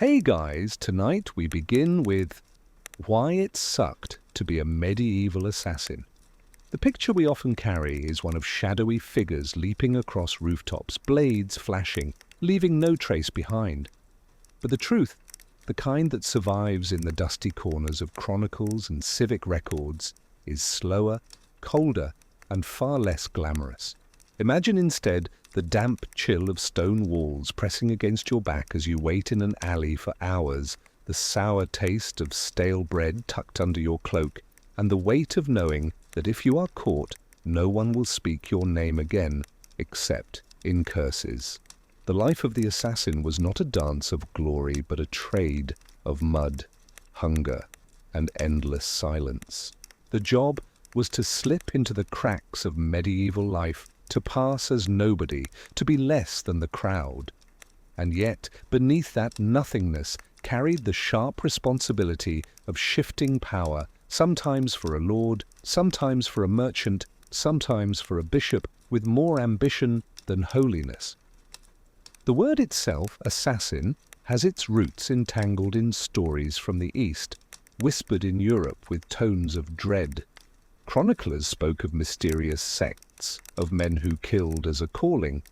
Hey guys, tonight we begin with why it sucked to be a medieval assassin. The picture we often carry is one of shadowy figures leaping across rooftops, blades flashing, leaving no trace behind. But the truth, the kind that survives in the dusty corners of chronicles and civic records, is slower, colder, and far less glamorous. Imagine instead the damp chill of stone walls pressing against your back as you wait in an alley for hours, the sour taste of stale bread tucked under your cloak, and the weight of knowing that if you are caught, no one will speak your name again, except in curses. The life of the assassin was not a dance of glory, but a trade of mud, hunger, and endless silence. The job was to slip into the cracks of medieval life, to pass as nobody, to be less than the crowd. And yet, beneath that nothingness carried the sharp responsibility of shifting power, sometimes for a lord, sometimes for a merchant, sometimes for a bishop, with more ambition than holiness. The word itself, assassin, has its roots entangled in stories from the East, whispered in Europe with tones of dread. Chroniclers spoke of mysterious sects, of men who killed as a calling.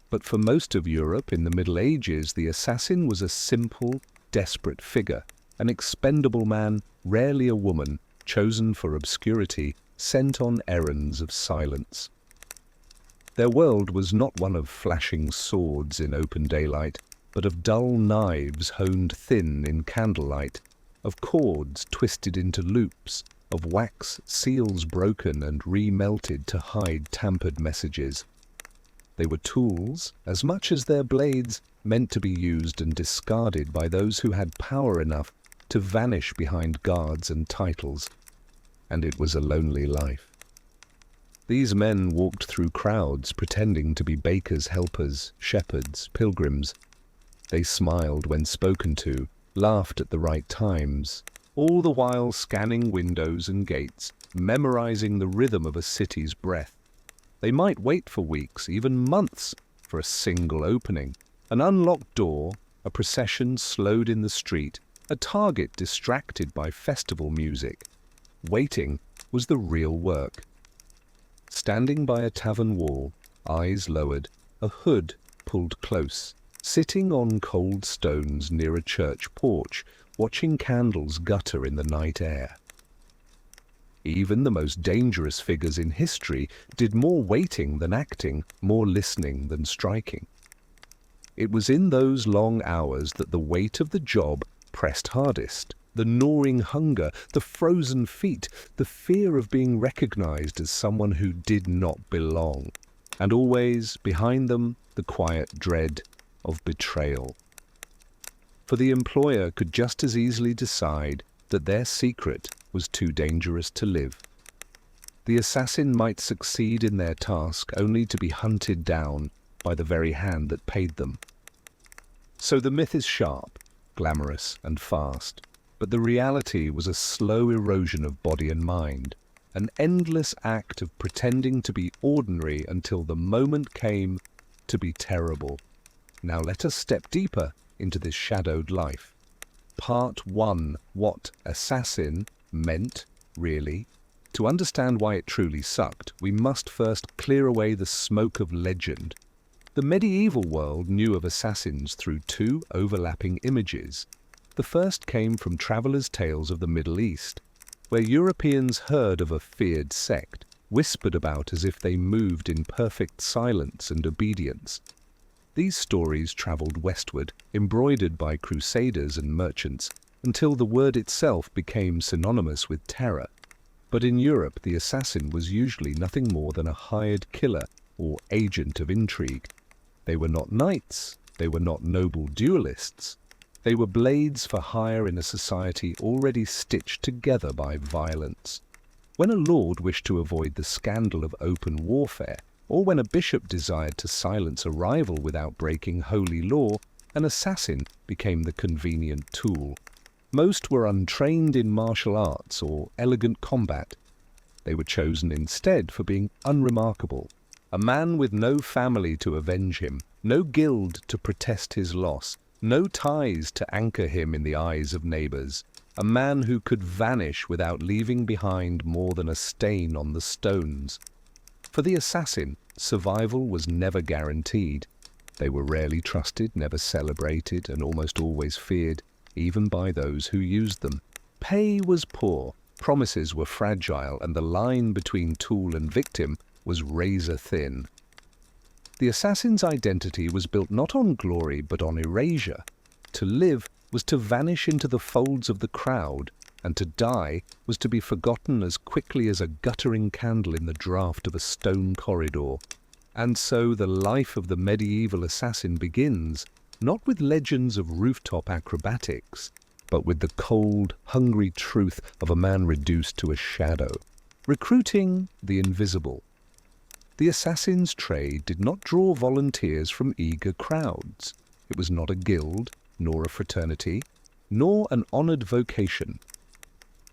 But for most of Europe in the Middle Ages, the assassin was a simple, desperate figure, an expendable man, rarely a woman, chosen for obscurity, sent on errands of silence. Their world was not one of flashing swords in open daylight, but of dull knives honed thin in candlelight, of cords twisted into loops, of wax seals broken and re-melted to hide tampered messages. They were tools, as much as their blades, meant to be used and discarded by those who had power enough to vanish behind guards and titles. And it was a lonely life. These men walked through crowds pretending to be bakers' helpers, shepherds, pilgrims. They smiled when spoken to, laughed at the right times, all the while scanning windows and gates, memorizing the rhythm of a city's breath. They might wait for weeks, even months, for a single opening, an unlocked door, a procession slowed in the street, a target distracted by festival music. Waiting was the real work. Standing by a tavern wall, eyes lowered, a hood pulled close, sitting on cold stones near a church porch, watching candles gutter in the night air. Even the most dangerous figures in history did more waiting than acting, more listening than striking. It was in those long hours that the weight of the job pressed hardest, the gnawing hunger, the frozen feet, the fear of being recognized as someone who did not belong, and always, behind them, the quiet dread of betrayal. For the employer could just as easily decide that their secret was too dangerous to live. The assassin might succeed in their task only to be hunted down by the very hand that paid them. So the myth is sharp, glamorous, and fast, but the reality was a slow erosion of body and mind, an endless act of pretending to be ordinary until the moment came to be terrible. Now let us step deeper into this shadowed life. Part 1. What assassin meant, really. To understand why it truly sucked, we must first clear away the smoke of legend. The medieval world knew of assassins through two overlapping images. The first came from travelers' tales of the Middle East, where Europeans heard of a feared sect, whispered about as if they moved in perfect silence and obedience. These stories traveled westward, embroidered by crusaders and merchants, until the word itself became synonymous with terror. But in Europe, the assassin was usually nothing more than a hired killer or agent of intrigue. They were not knights, they were not noble duelists. They were blades for hire in a society already stitched together by violence. When a lord wished to avoid the scandal of open warfare, or when a bishop desired to silence a rival without breaking holy law, an assassin became the convenient tool. Most were untrained in martial arts or elegant combat. They were chosen instead for being unremarkable. A man with no family to avenge him, no guild to protest his loss, No ties to anchor him in the eyes of neighbors, a man who could vanish without leaving behind more than a stain on the stones. For the assassin, survival was never guaranteed. They were rarely trusted, never celebrated, and almost always feared, even by those who used them. Pay was poor, promises were fragile, and the line between tool and victim was razor thin. The assassin's identity was built not on glory but on erasure. To live was to vanish into the folds of the crowd, and to die was to be forgotten as quickly as a guttering candle in the draught of a stone corridor. And so the life of the medieval assassin begins, not with legends of rooftop acrobatics, but with the cold, hungry truth of a man reduced to a shadow. Recruiting the invisible. The assassin's trade did not draw volunteers from eager crowds. It was not a guild, nor a fraternity, nor an honored vocation.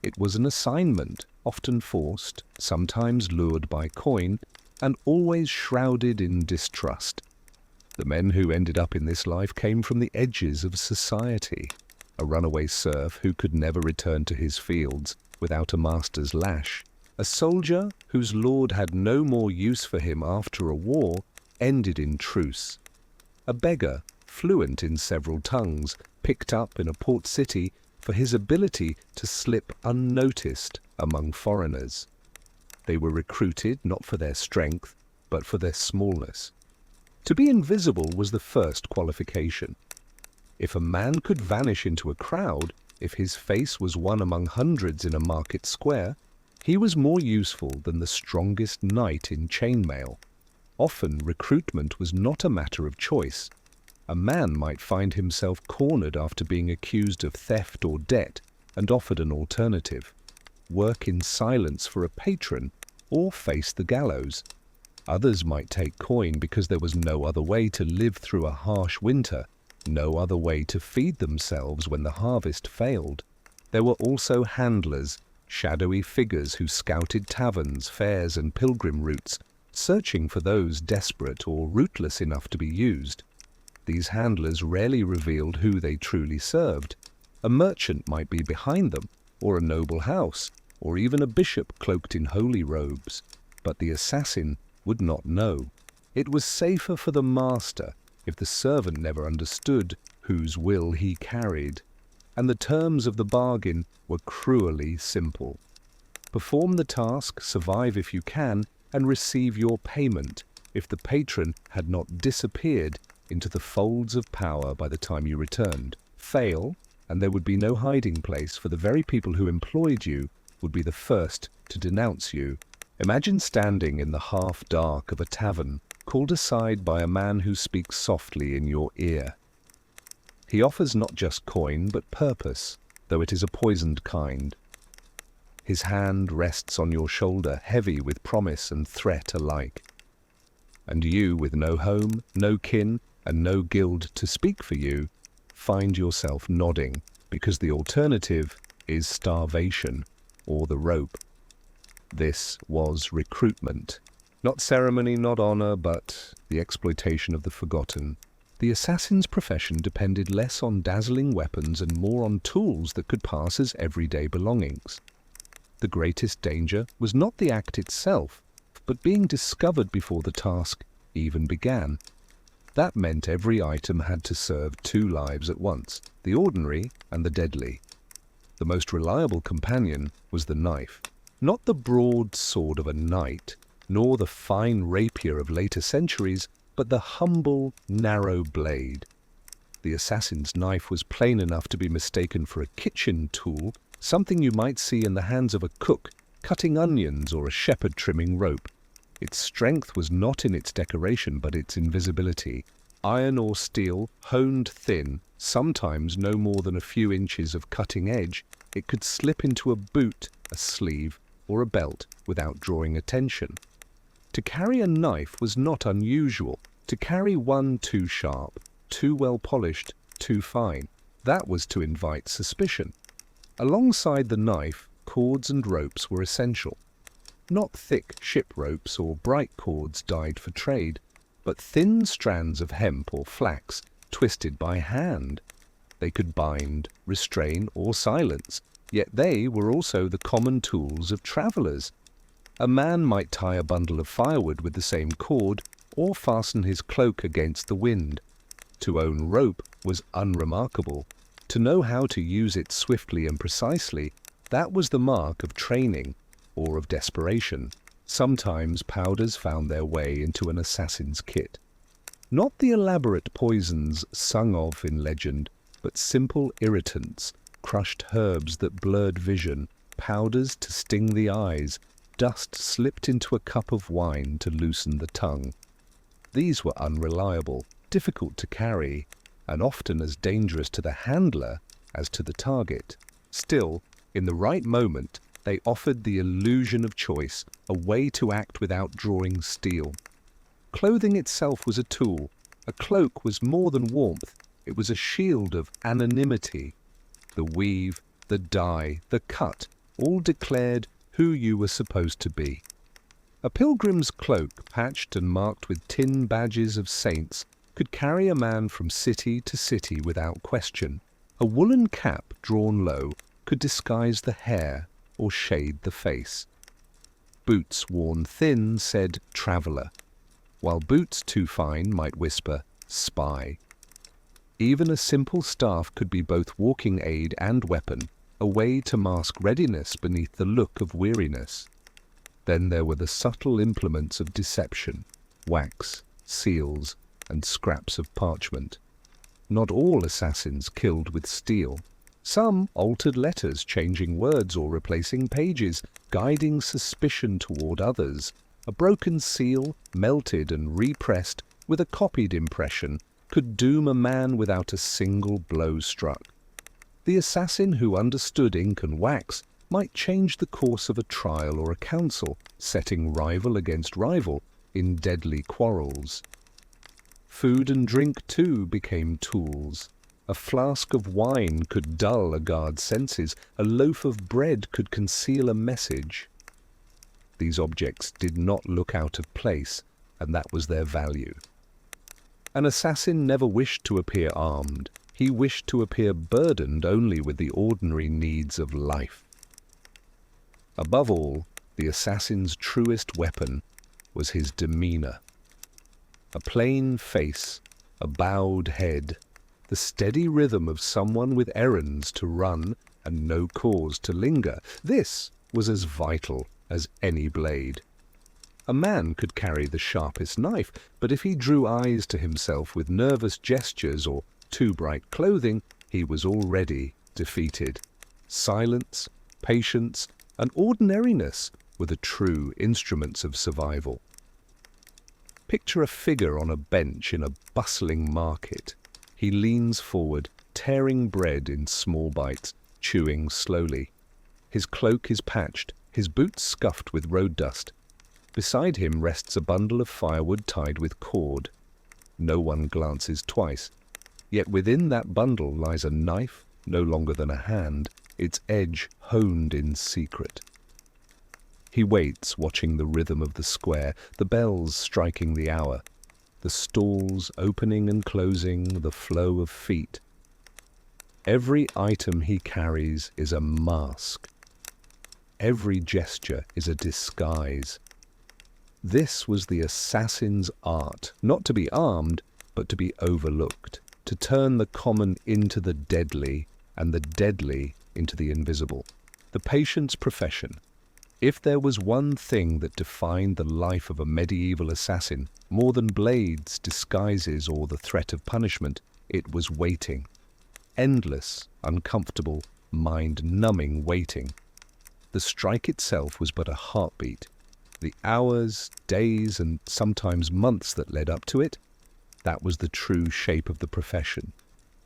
It was an assignment, often forced, sometimes lured by coin, and always shrouded in distrust. The men who ended up in this life came from the edges of society. A runaway serf who could never return to his fields without a master's lash. A soldier whose lord had no more use for him after a war ended in truce. A beggar, fluent in several tongues, picked up in a port city for his ability to slip unnoticed among foreigners. They were recruited not for their strength, but for their smallness. To be invisible was the first qualification. If a man could vanish into a crowd, if his face was one among hundreds in a market square, he was more useful than the strongest knight in chainmail. Often recruitment was not a matter of choice. A man might find himself cornered after being accused of theft or debt and offered an alternative: work in silence for a patron or face the gallows. Others might take coin because there was no other way to live through a harsh winter, no other way to feed themselves when the harvest failed. There were also handlers, shadowy figures who scouted taverns, fairs, and pilgrim routes, searching for those desperate or rootless enough to be used. These handlers rarely revealed who they truly served. A merchant might be behind them, or a noble house, or even a bishop cloaked in holy robes. But the assassin would not know. It was safer for the master if the servant never understood whose will he carried. And the terms of the bargain were cruelly simple. Perform the task, survive if you can, and receive your payment if the patron had not disappeared into the folds of power by the time you returned. Fail, and there would be no hiding place, for the very people who employed you would be the first to denounce you. Imagine standing in the half-dark of a tavern, called aside by a man who speaks softly in your ear. He offers not just coin, but purpose, though it is a poisoned kind. His hand rests on your shoulder, heavy with promise and threat alike. And you, with no home, no kin, and no guild to speak for you, find yourself nodding, because the alternative is starvation or the rope. This was recruitment. Not ceremony, not honor, but the exploitation of the forgotten. The assassin's profession depended less on dazzling weapons and more on tools that could pass as everyday belongings. The greatest danger was not the act itself, but being discovered before the task even began. That meant every item had to serve two lives at once, the ordinary and the deadly. The most reliable companion was the knife, not the broad sword of a knight, nor the fine rapier of later centuries, but the humble, narrow blade. The assassin's knife was plain enough to be mistaken for a kitchen tool, something you might see in the hands of a cook cutting onions or a shepherd trimming rope. Its strength was not in its decoration, but its invisibility. Iron or steel, honed thin, sometimes no more than a few inches of cutting edge, it could slip into a boot, a sleeve, or a belt without drawing attention. To carry a knife was not unusual. To carry one too sharp, too well polished, too fine, that was to invite suspicion. Alongside the knife, cords and ropes were essential. Not thick ship ropes or bright cords dyed for trade, but thin strands of hemp or flax twisted by hand. They could bind, restrain, or silence, yet they were also the common tools of travelers. A man might tie a bundle of firewood with the same cord, or fasten his cloak against the wind. To own rope was unremarkable. To know how to use it swiftly and precisely, that was the mark of training or of desperation. Sometimes powders found their way into an assassin's kit. Not the elaborate poisons sung of in legend, but simple irritants, crushed herbs that blurred vision, powders to sting the eyes, dust slipped into a cup of wine to loosen the tongue. These were unreliable, difficult to carry, and often as dangerous to the handler as to the target. Still, in the right moment, they offered the illusion of choice, a way to act without drawing steel. Clothing itself was a tool. A cloak was more than warmth. It was a shield of anonymity. The weave, the dye, the cut, all declared who you were supposed to be. A pilgrim's cloak, patched and marked with tin badges of saints, could carry a man from city to city without question. A woolen cap drawn low could disguise the hair or shade the face. Boots worn thin said traveller, while boots too fine might whisper spy. Even a simple staff could be both walking aid and weapon, a way to mask readiness beneath the look of weariness. Then there were the subtle implements of deception, wax, seals, and scraps of parchment. Not all assassins killed with steel. Some altered letters, changing words or replacing pages, guiding suspicion toward others. A broken seal, melted and repressed with a copied impression, could doom a man without a single blow struck. The assassin who understood ink and wax might change the course of a trial or a council, setting rival against rival in deadly quarrels. Food and drink, too, became tools. A flask of wine could dull a guard's senses. A loaf of bread could conceal a message. These objects did not look out of place, and that was their value. An assassin never wished to appear armed. He wished to appear burdened only with the ordinary needs of life. Above all, the assassin's truest weapon was his demeanor. A plain face, a bowed head, the steady rhythm of someone with errands to run and no cause to linger. This was as vital as any blade. A man could carry the sharpest knife, but if he drew eyes to himself with nervous gestures or too bright clothing, he was already defeated. Silence, patience, and ordinariness were the true instruments of survival. Picture a figure on a bench in a bustling market. He leans forward, tearing bread in small bites, chewing slowly. His cloak is patched, his boots scuffed with road dust. Beside him rests a bundle of firewood tied with cord. No one glances twice. Yet within that bundle lies a knife, no longer than a hand, its edge honed in secret. He waits, watching the rhythm of the square, the bells striking the hour, the stalls opening and closing, the flow of feet. Every item he carries is a mask. Every gesture is a disguise. This was the assassin's art, not to be armed, but to be overlooked, to turn the common into the deadly, and the deadly into the invisible. The patient's profession. If there was one thing that defined the life of a medieval assassin, more than blades, disguises, or the threat of punishment, it was waiting. Endless, uncomfortable, mind-numbing waiting. The strike itself was but a heartbeat. The hours, days, and sometimes months that led up to it, that was the true shape of the profession.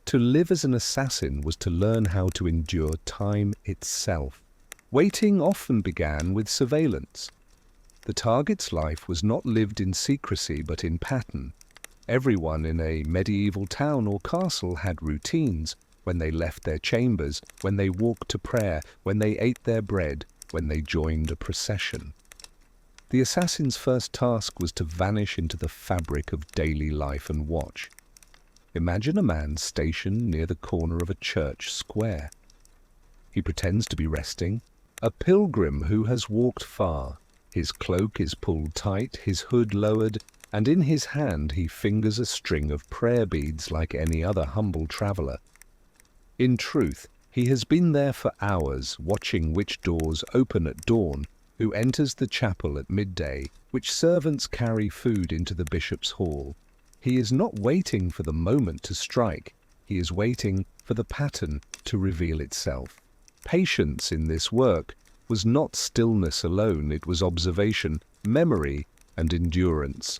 To live as an assassin was to learn how to endure time itself. Waiting often began with surveillance. The target's life was not lived in secrecy but in pattern. Everyone in a medieval town or castle had routines: when they left their chambers, when they walked to prayer, when they ate their bread, when they joined a procession. The assassin's first task was to vanish into the fabric of daily life and watch. Imagine a man stationed near the corner of a church square. He pretends to be resting, a pilgrim who has walked far. His cloak is pulled tight, his hood lowered, and in his hand he fingers a string of prayer beads like any other humble traveller. In truth, he has been there for hours, watching which doors open at dawn, who enters the chapel at midday, which servants carry food into the bishop's hall. He is not waiting for the moment to strike, he is waiting for the pattern to reveal itself. Patience in this work was not stillness alone, it was observation, memory, and endurance.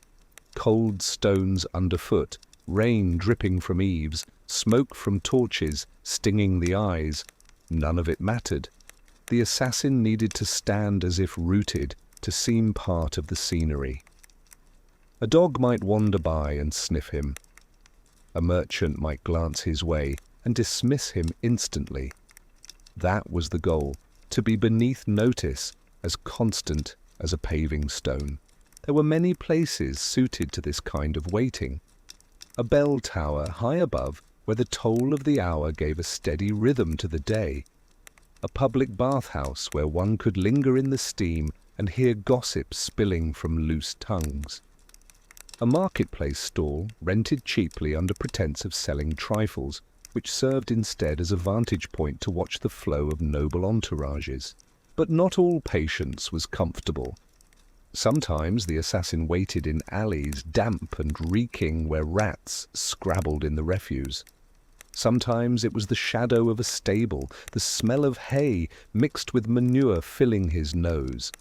Cold stones underfoot, rain dripping from eaves, smoke from torches, stinging the eyes. None of it mattered. The assassin needed to stand as if rooted, to seem part of the scenery. A dog might wander by and sniff him. A merchant might glance his way and dismiss him instantly. That was the goal, to be beneath notice, as constant as a paving stone. There were many places suited to this kind of waiting. A bell tower high above, where the toll of the hour gave a steady rhythm to the day. A public bathhouse where one could linger in the steam and hear gossip spilling from loose tongues. A marketplace stall rented cheaply under pretence of selling trifles, which served instead as a vantage point to watch the flow of noble entourages. But not all patience was comfortable. Sometimes the assassin waited in alleys, damp and reeking, where rats scrabbled in the refuse. Sometimes it was the shadow of a stable, the smell of hay mixed with manure filling his nose.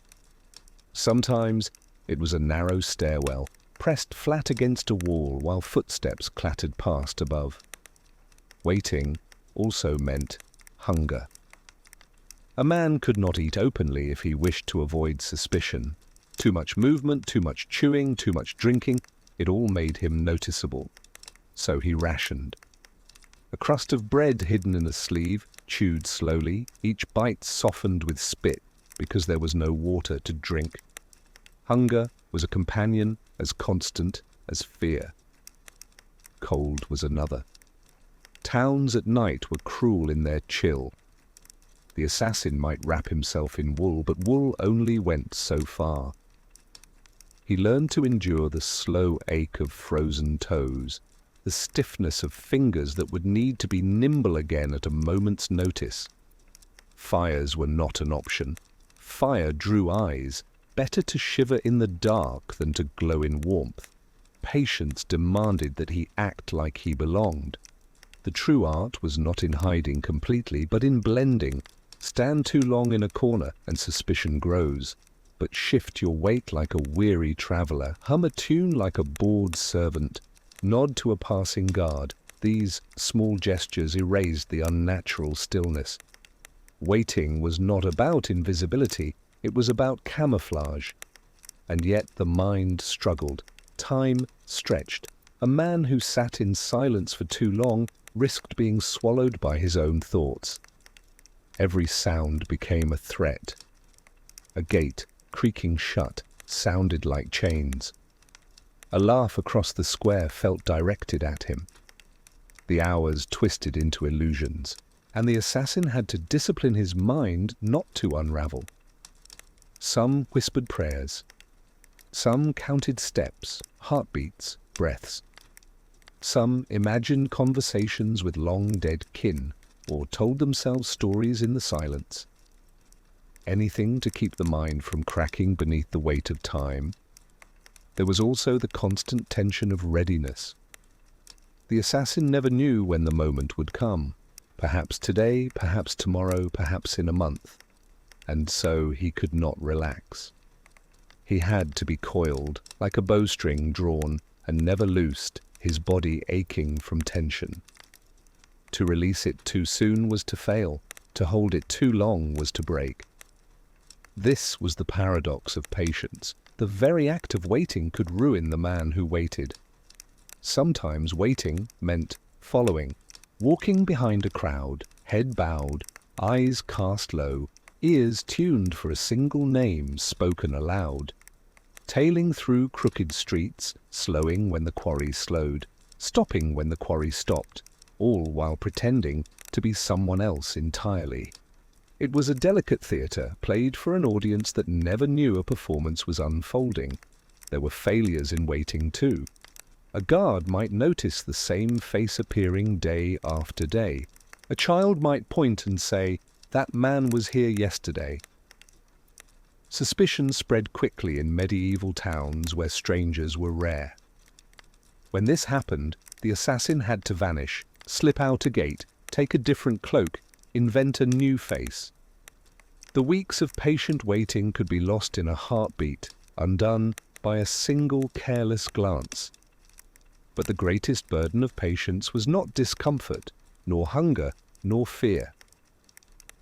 Sometimes it was a narrow stairwell, pressed flat against a wall while footsteps clattered past above. Waiting also meant hunger. A man could not eat openly if he wished to avoid suspicion. Too much movement, too much chewing, too much drinking, it all made him noticeable. So he rationed. A crust of bread hidden in a sleeve, chewed slowly, each bite softened with spit because there was no water to drink. Hunger was a companion as constant as fear. Cold was another. Towns at night were cruel in their chill. The assassin might wrap himself in wool, but wool only went so far. He learned to endure the slow ache of frozen toes, the stiffness of fingers that would need to be nimble again at a moment's notice. Fires were not an option. Fire drew eyes. Better to shiver in the dark than to glow in warmth. Patience demanded that he act like he belonged. The true art was not in hiding completely, but in blending. Stand too long in a corner and suspicion grows. But shift your weight like a weary traveller, hum a tune like a bored servant, nod to a passing guard. These small gestures erased the unnatural stillness. Waiting was not about invisibility, it was about camouflage. And yet the mind struggled. Time stretched. A man who sat in silence for too long risked being swallowed by his own thoughts. Every sound became a threat. A gate, creaking shut, sounded like chains. A laugh across the square felt directed at him. The hours twisted into illusions, and the assassin had to discipline his mind not to unravel. Some whispered prayers. Some counted steps, heartbeats, breaths. Some imagined conversations with long-dead kin, or told themselves stories in the silence. Anything to keep the mind from cracking beneath the weight of time. There was also the constant tension of readiness. The assassin never knew when the moment would come. Perhaps today, perhaps tomorrow, perhaps in a month. And so he could not relax. He had to be coiled, like a bowstring drawn and never loosed, his body aching from tension. To release it too soon was to fail. To hold it too long was to break. This was the paradox of patience. The very act of waiting could ruin the man who waited. Sometimes waiting meant following, walking behind a crowd, head bowed, eyes cast low, ears tuned for a single name spoken aloud. Tailing through crooked streets, slowing when the quarry slowed, stopping when the quarry stopped, all while pretending to be someone else entirely. It was a delicate theatre, played for an audience that never knew a performance was unfolding. There were failures in waiting too. A guard might notice the same face appearing day after day. A child might point and say, "That man was here yesterday." Suspicion spread quickly in medieval towns where strangers were rare. When this happened, the assassin had to vanish, slip out a gate, take a different cloak, invent a new face. The weeks of patient waiting could be lost in a heartbeat, undone by a single careless glance. But the greatest burden of patience was not discomfort, nor hunger, nor fear.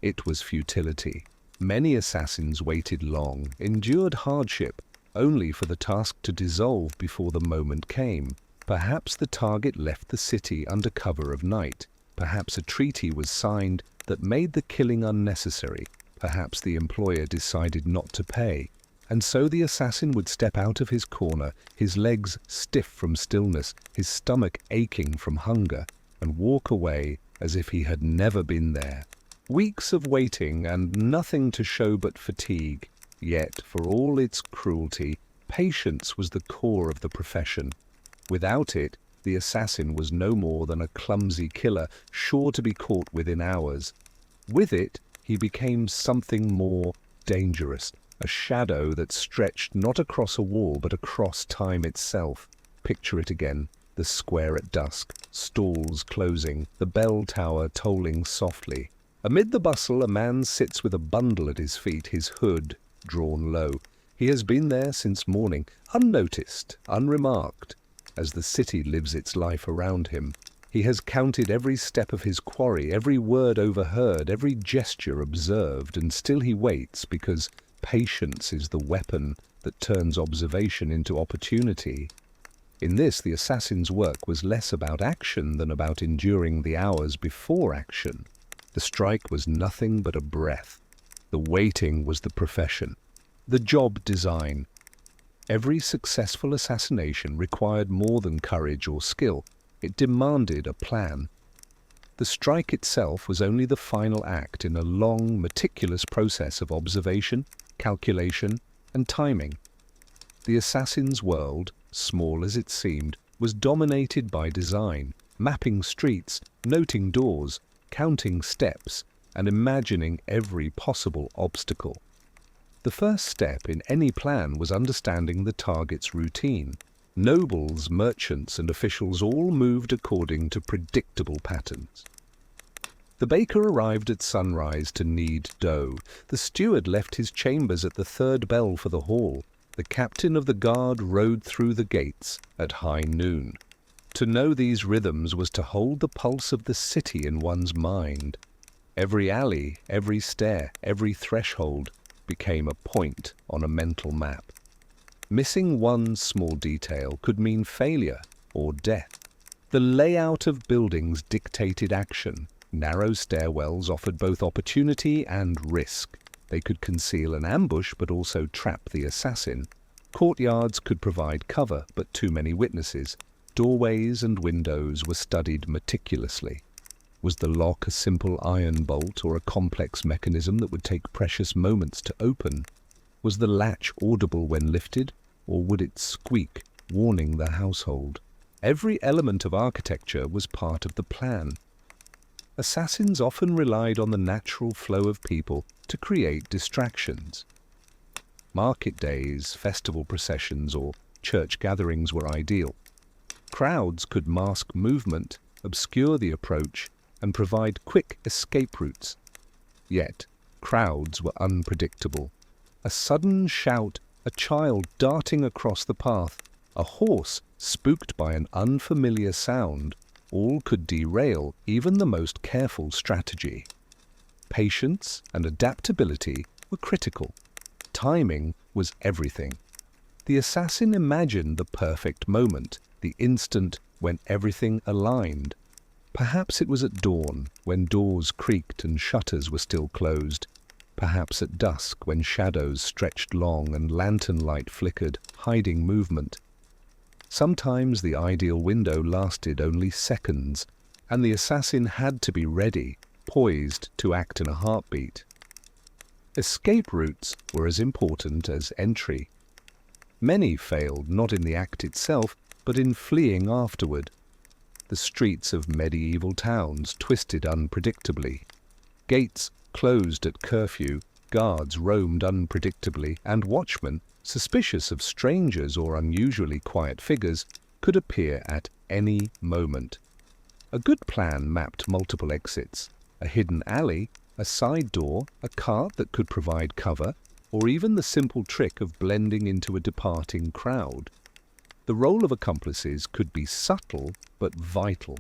It was futility. Many assassins waited long, endured hardship, only for the task to dissolve before the moment came. Perhaps the target left the city under cover of night. Perhaps a treaty was signed that made the killing unnecessary. Perhaps the employer decided not to pay. And so the assassin would step out of his corner, his legs stiff from stillness, his stomach aching from hunger, and walk away as if he had never been there. Weeks of waiting and nothing to show but fatigue. Yet, for all its cruelty, patience was the core of the profession. Without it, the assassin was no more than a clumsy killer, sure to be caught within hours. With it, he became something more dangerous, a shadow that stretched not across a wall but across time itself. Picture it again, the square at dusk, stalls closing, the bell tower tolling softly. Amid the bustle, a man sits with a bundle at his feet, his hood drawn low. He has been there since morning, unnoticed, unremarked, as the city lives its life around him. He has counted every step of his quarry, every word overheard, every gesture observed, and still he waits because patience is the weapon that turns observation into opportunity. In this, the assassin's work was less about action than about enduring the hours before action. The strike was nothing but a breath. The waiting was the profession, the job design. Every successful assassination required more than courage or skill. It demanded a plan. The strike itself was only the final act in a long, meticulous process of observation, calculation, and timing. The assassin's world, small as it seemed, was dominated by design, mapping streets, noting doors, counting steps, and imagining every possible obstacle. The first step in any plan was understanding the target's routine. Nobles, merchants, and officials all moved according to predictable patterns. The baker arrived at sunrise to knead dough. The steward left his chambers at the third bell for the hall. The captain of the guard rode through the gates at high noon. To know these rhythms was to hold the pulse of the city in one's mind. Every alley, every stair, every threshold became a point on a mental map. Missing one small detail could mean failure or death. The layout of buildings dictated action. Narrow stairwells offered both opportunity and risk. They could conceal an ambush but also trap the assassin. Courtyards could provide cover, but too many witnesses. Doorways and windows were studied meticulously. Was the lock a simple iron bolt or a complex mechanism that would take precious moments to open? Was the latch audible when lifted, or would it squeak, warning the household? Every element of architecture was part of the plan. Assassins often relied on the natural flow of people to create distractions. Market days, festival processions, or church gatherings were ideal. Crowds could mask movement, obscure the approach, and provide quick escape routes. Yet, crowds were unpredictable. A sudden shout, a child darting across the path, a horse spooked by an unfamiliar sound, all could derail even the most careful strategy. Patience and adaptability were critical. Timing was everything. The assassin imagined the perfect moment, the instant when everything aligned. Perhaps it was at dawn, when doors creaked and shutters were still closed. Perhaps at dusk, when shadows stretched long and lantern light flickered, hiding movement. Sometimes the ideal window lasted only seconds, and the assassin had to be ready, poised to act in a heartbeat. Escape routes were as important as entry. Many failed not in the act itself, but in fleeing afterward. The streets of medieval towns twisted unpredictably. Gates closed at curfew, guards roamed unpredictably, and watchmen, suspicious of strangers or unusually quiet figures, could appear at any moment. A good plan mapped multiple exits, a hidden alley, a side door, a cart that could provide cover, or even the simple trick of blending into a departing crowd. The role of accomplices could be subtle but vital.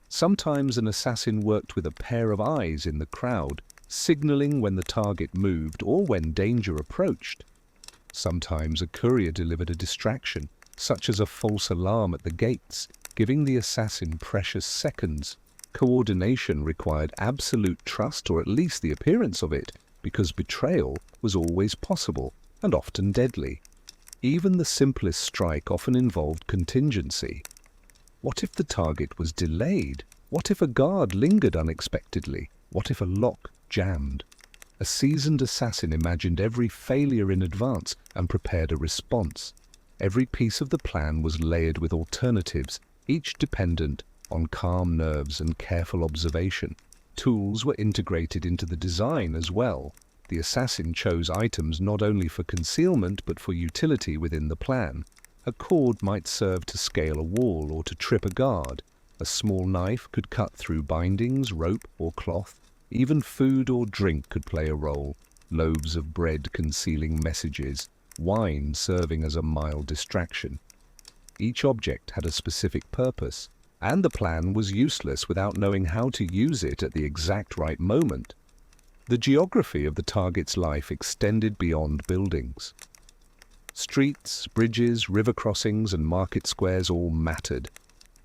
Sometimes an assassin worked with a pair of eyes in the crowd, signaling when the target moved or when danger approached. Sometimes a courier delivered a distraction, such as a false alarm at the gates, giving the assassin precious seconds. Coordination required absolute trust, or at least the appearance of it, because betrayal was always possible and often deadly. Even the simplest strike often involved contingency. What if the target was delayed? What if a guard lingered unexpectedly? What if a lock jammed? A seasoned assassin imagined every failure in advance and prepared a response. Every piece of the plan was layered with alternatives, each dependent on calm nerves and careful observation. Tools were integrated into the design as well. The assassin chose items not only for concealment but for utility within the plan. A cord might serve to scale a wall or to trip a guard. A small knife could cut through bindings, rope, or cloth. Even food or drink could play a role. Loaves of bread concealing messages, wine serving as a mild distraction. Each object had a specific purpose, and the plan was useless without knowing how to use it at the exact right moment. The geography of the target's life extended beyond buildings. Streets, bridges, river crossings, and market squares all mattered.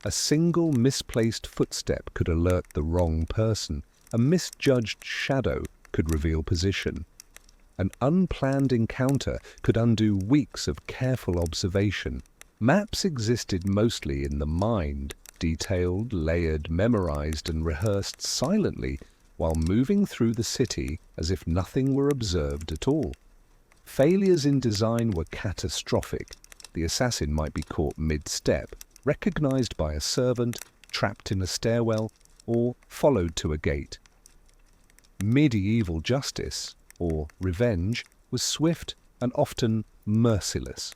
A single misplaced footstep could alert the wrong person. A misjudged shadow could reveal position. An unplanned encounter could undo weeks of careful observation. Maps existed mostly in the mind, detailed, layered, memorized, and rehearsed silently while moving through the city as if nothing were observed at all. Failures in design were catastrophic. The assassin might be caught mid-step, recognized by a servant, trapped in a stairwell, or followed to a gate. Medieval justice, or revenge, was swift and often merciless.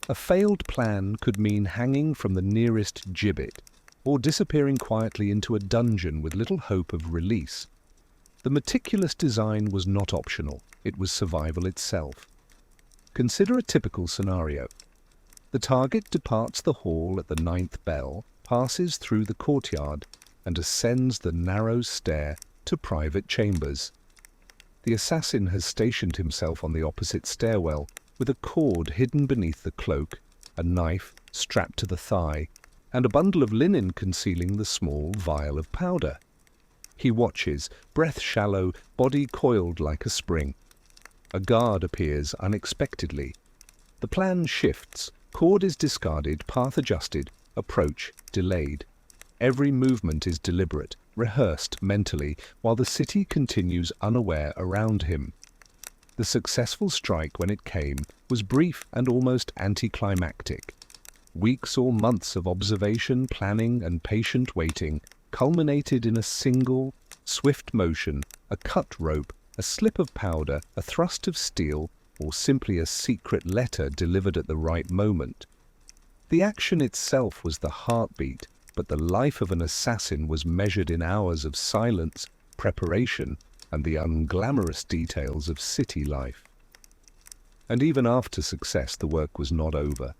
A failed plan could mean hanging from the nearest gibbet, or disappearing quietly into a dungeon with little hope of release. The meticulous design was not optional, it was survival itself. Consider a typical scenario. The target departs the hall at the 9th bell, passes through the courtyard, and ascends the narrow stair to private chambers. The assassin has stationed himself on the opposite stairwell, with a cord hidden beneath the cloak, a knife strapped to the thigh, and a bundle of linen concealing the small vial of powder. He watches, breath shallow, body coiled like a spring. A guard appears unexpectedly. The plan shifts, cord is discarded, path adjusted, approach delayed. Every movement is deliberate, rehearsed mentally, while the city continues unaware around him. The successful strike, when it came, was brief and almost anticlimactic. Weeks or months of observation, planning, and patient waiting culminated in a single, swift motion, a cut rope, a slip of powder, a thrust of steel, or simply a secret letter delivered at the right moment. The action itself was the heartbeat, but the life of an assassin was measured in hours of silence, preparation, and the unglamorous details of city life. And even after success, the work was not over.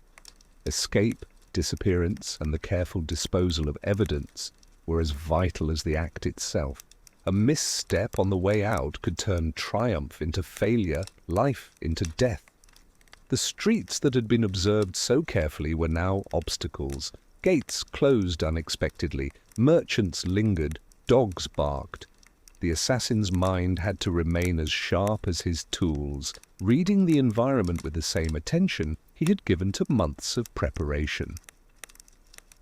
Escape, disappearance, and the careful disposal of evidence were as vital as the act itself. A misstep on the way out could turn triumph into failure, life into death. The streets that had been observed so carefully were now obstacles. Gates closed unexpectedly, merchants lingered, dogs barked. The assassin's mind had to remain as sharp as his tools, reading the environment with the same attention he had given to months of preparation.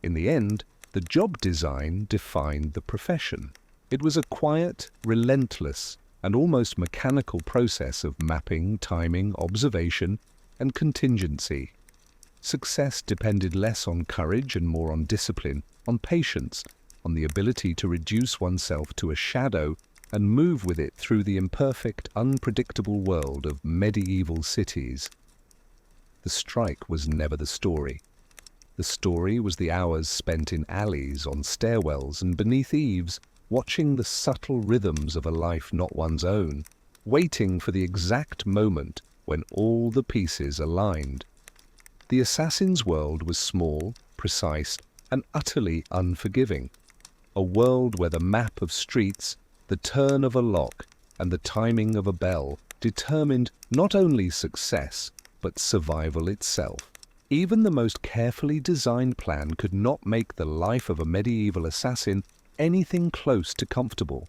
In the end, the job design defined the profession. It was a quiet, relentless, and almost mechanical process of mapping, timing, observation, and contingency. Success depended less on courage and more on discipline, on patience, on the ability to reduce oneself to a shadow and move with it through the imperfect, unpredictable world of medieval cities. The strike was never the story. The story was the hours spent in alleys, on stairwells, and beneath eaves, watching the subtle rhythms of a life not one's own, waiting for the exact moment when all the pieces aligned. The assassin's world was small, precise, and utterly unforgiving. A world where the map of streets, the turn of a lock, and the timing of a bell determined not only success, but survival itself. Even the most carefully designed plan could not make the life of a medieval assassin anything close to comfortable.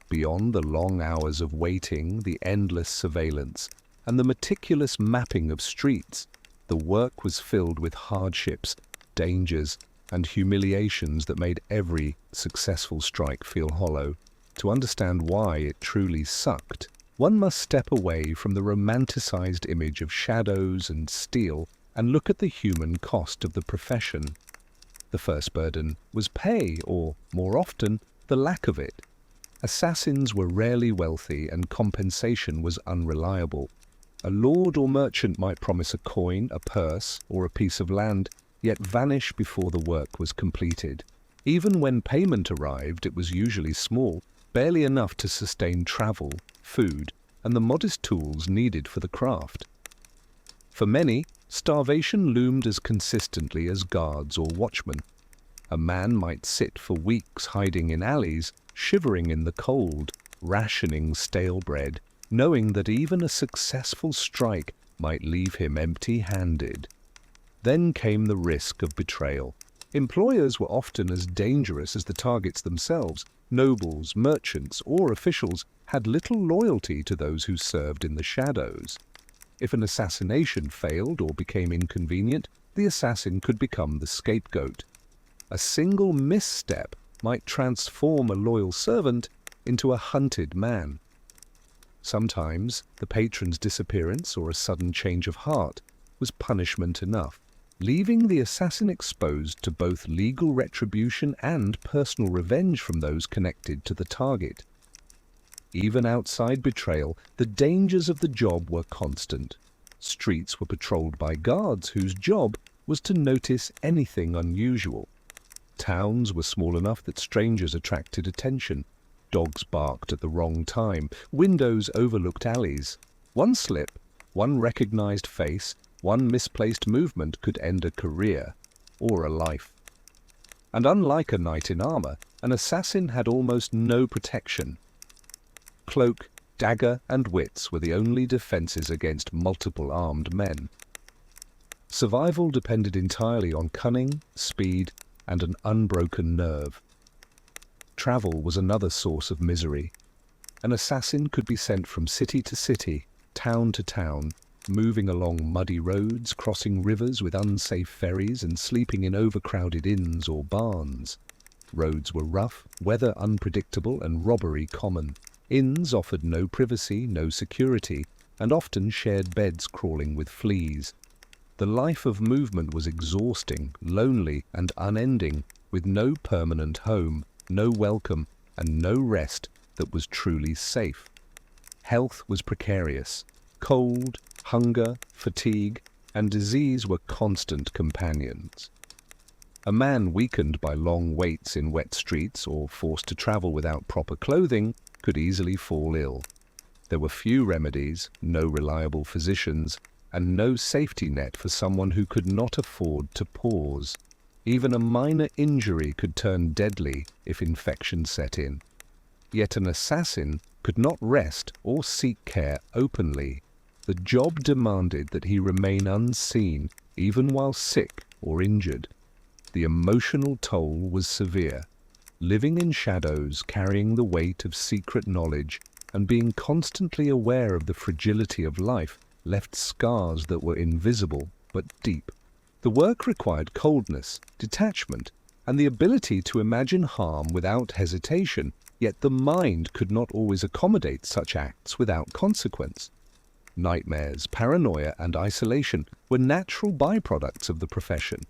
Beyond the long hours of waiting, the endless surveillance, and the meticulous mapping of streets, the work was filled with hardships, dangers, and humiliations that made every successful strike feel hollow. To understand why it truly sucked, one must step away from the romanticized image of shadows and steel and look at the human cost of the profession. The first burden was pay, or, more often, the lack of it. Assassins were rarely wealthy and compensation was unreliable. A lord or merchant might promise a coin, a purse, or a piece of land, yet vanish before the work was completed. Even when payment arrived, it was usually small, barely enough to sustain travel, food, and the modest tools needed for the craft. For many, starvation loomed as consistently as guards or watchmen. A man might sit for weeks hiding in alleys, shivering in the cold, rationing stale bread, knowing that even a successful strike might leave him empty-handed. Then came the risk of betrayal. Employers were often as dangerous as the targets themselves. Nobles, merchants, or officials had little loyalty to those who served in the shadows. If an assassination failed or became inconvenient, the assassin could become the scapegoat. A single misstep might transform a loyal servant into a hunted man. Sometimes the patron's disappearance or a sudden change of heart was punishment enough, leaving the assassin exposed to both legal retribution and personal revenge from those connected to the target. Even outside betrayal, the dangers of the job were constant. Streets were patrolled by guards whose job was to notice anything unusual. Towns were small enough that strangers attracted attention. Dogs barked at the wrong time. Windows overlooked alleys. One slip, one recognized face, one misplaced movement could end a career or a life. And unlike a knight in armor, an assassin had almost no protection. Cloak, dagger, and wits were the only defenses against multiple armed men. Survival depended entirely on cunning, speed, and an unbroken nerve. Travel was another source of misery. An assassin could be sent from city to city, town to town, moving along muddy roads, crossing rivers with unsafe ferries, and sleeping in overcrowded inns or barns. Roads were rough, weather unpredictable, and robbery common. Inns offered no privacy, no security, and often shared beds crawling with fleas. The life of movement was exhausting, lonely, and unending, with no permanent home, no welcome, and no rest that was truly safe. Health was precarious. Cold, hunger, fatigue, and disease were constant companions. A man weakened by long waits in wet streets or forced to travel without proper clothing could easily fall ill. There were few remedies, no reliable physicians, and no safety net for someone who could not afford to pause. Even a minor injury could turn deadly if infection set in. Yet an assassin could not rest or seek care openly. The job demanded that he remain unseen even while sick or injured. The emotional toll was severe. living in shadows, carrying the weight of secret knowledge, and being constantly aware of the fragility of life, left scars that were invisible but deep. The work required coldness, detachment, and the ability to imagine harm without hesitation, yet the mind could not always accommodate such acts without consequence. Nightmares, paranoia, and isolation were natural byproducts of the profession.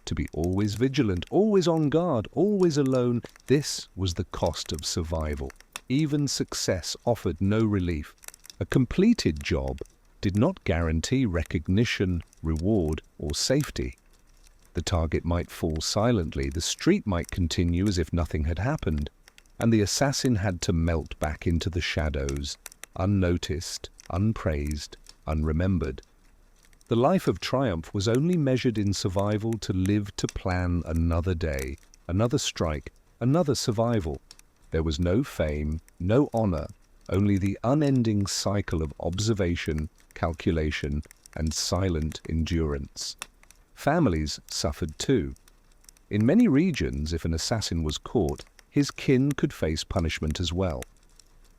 To be always vigilant, always on guard, always alone, this was the cost of survival. Even success offered no relief. A completed job did not guarantee recognition, reward, or safety. The target might fall silently, the street might continue as if nothing had happened, and the assassin had to melt back into the shadows, unnoticed, unpraised, unremembered. The life of triumph was only measured in survival to live to plan another day, another strike, another survival. There was no fame, no honor, only the unending cycle of observation, calculation, and silent endurance. Families suffered too. In many regions, if an assassin was caught, his kin could face punishment as well.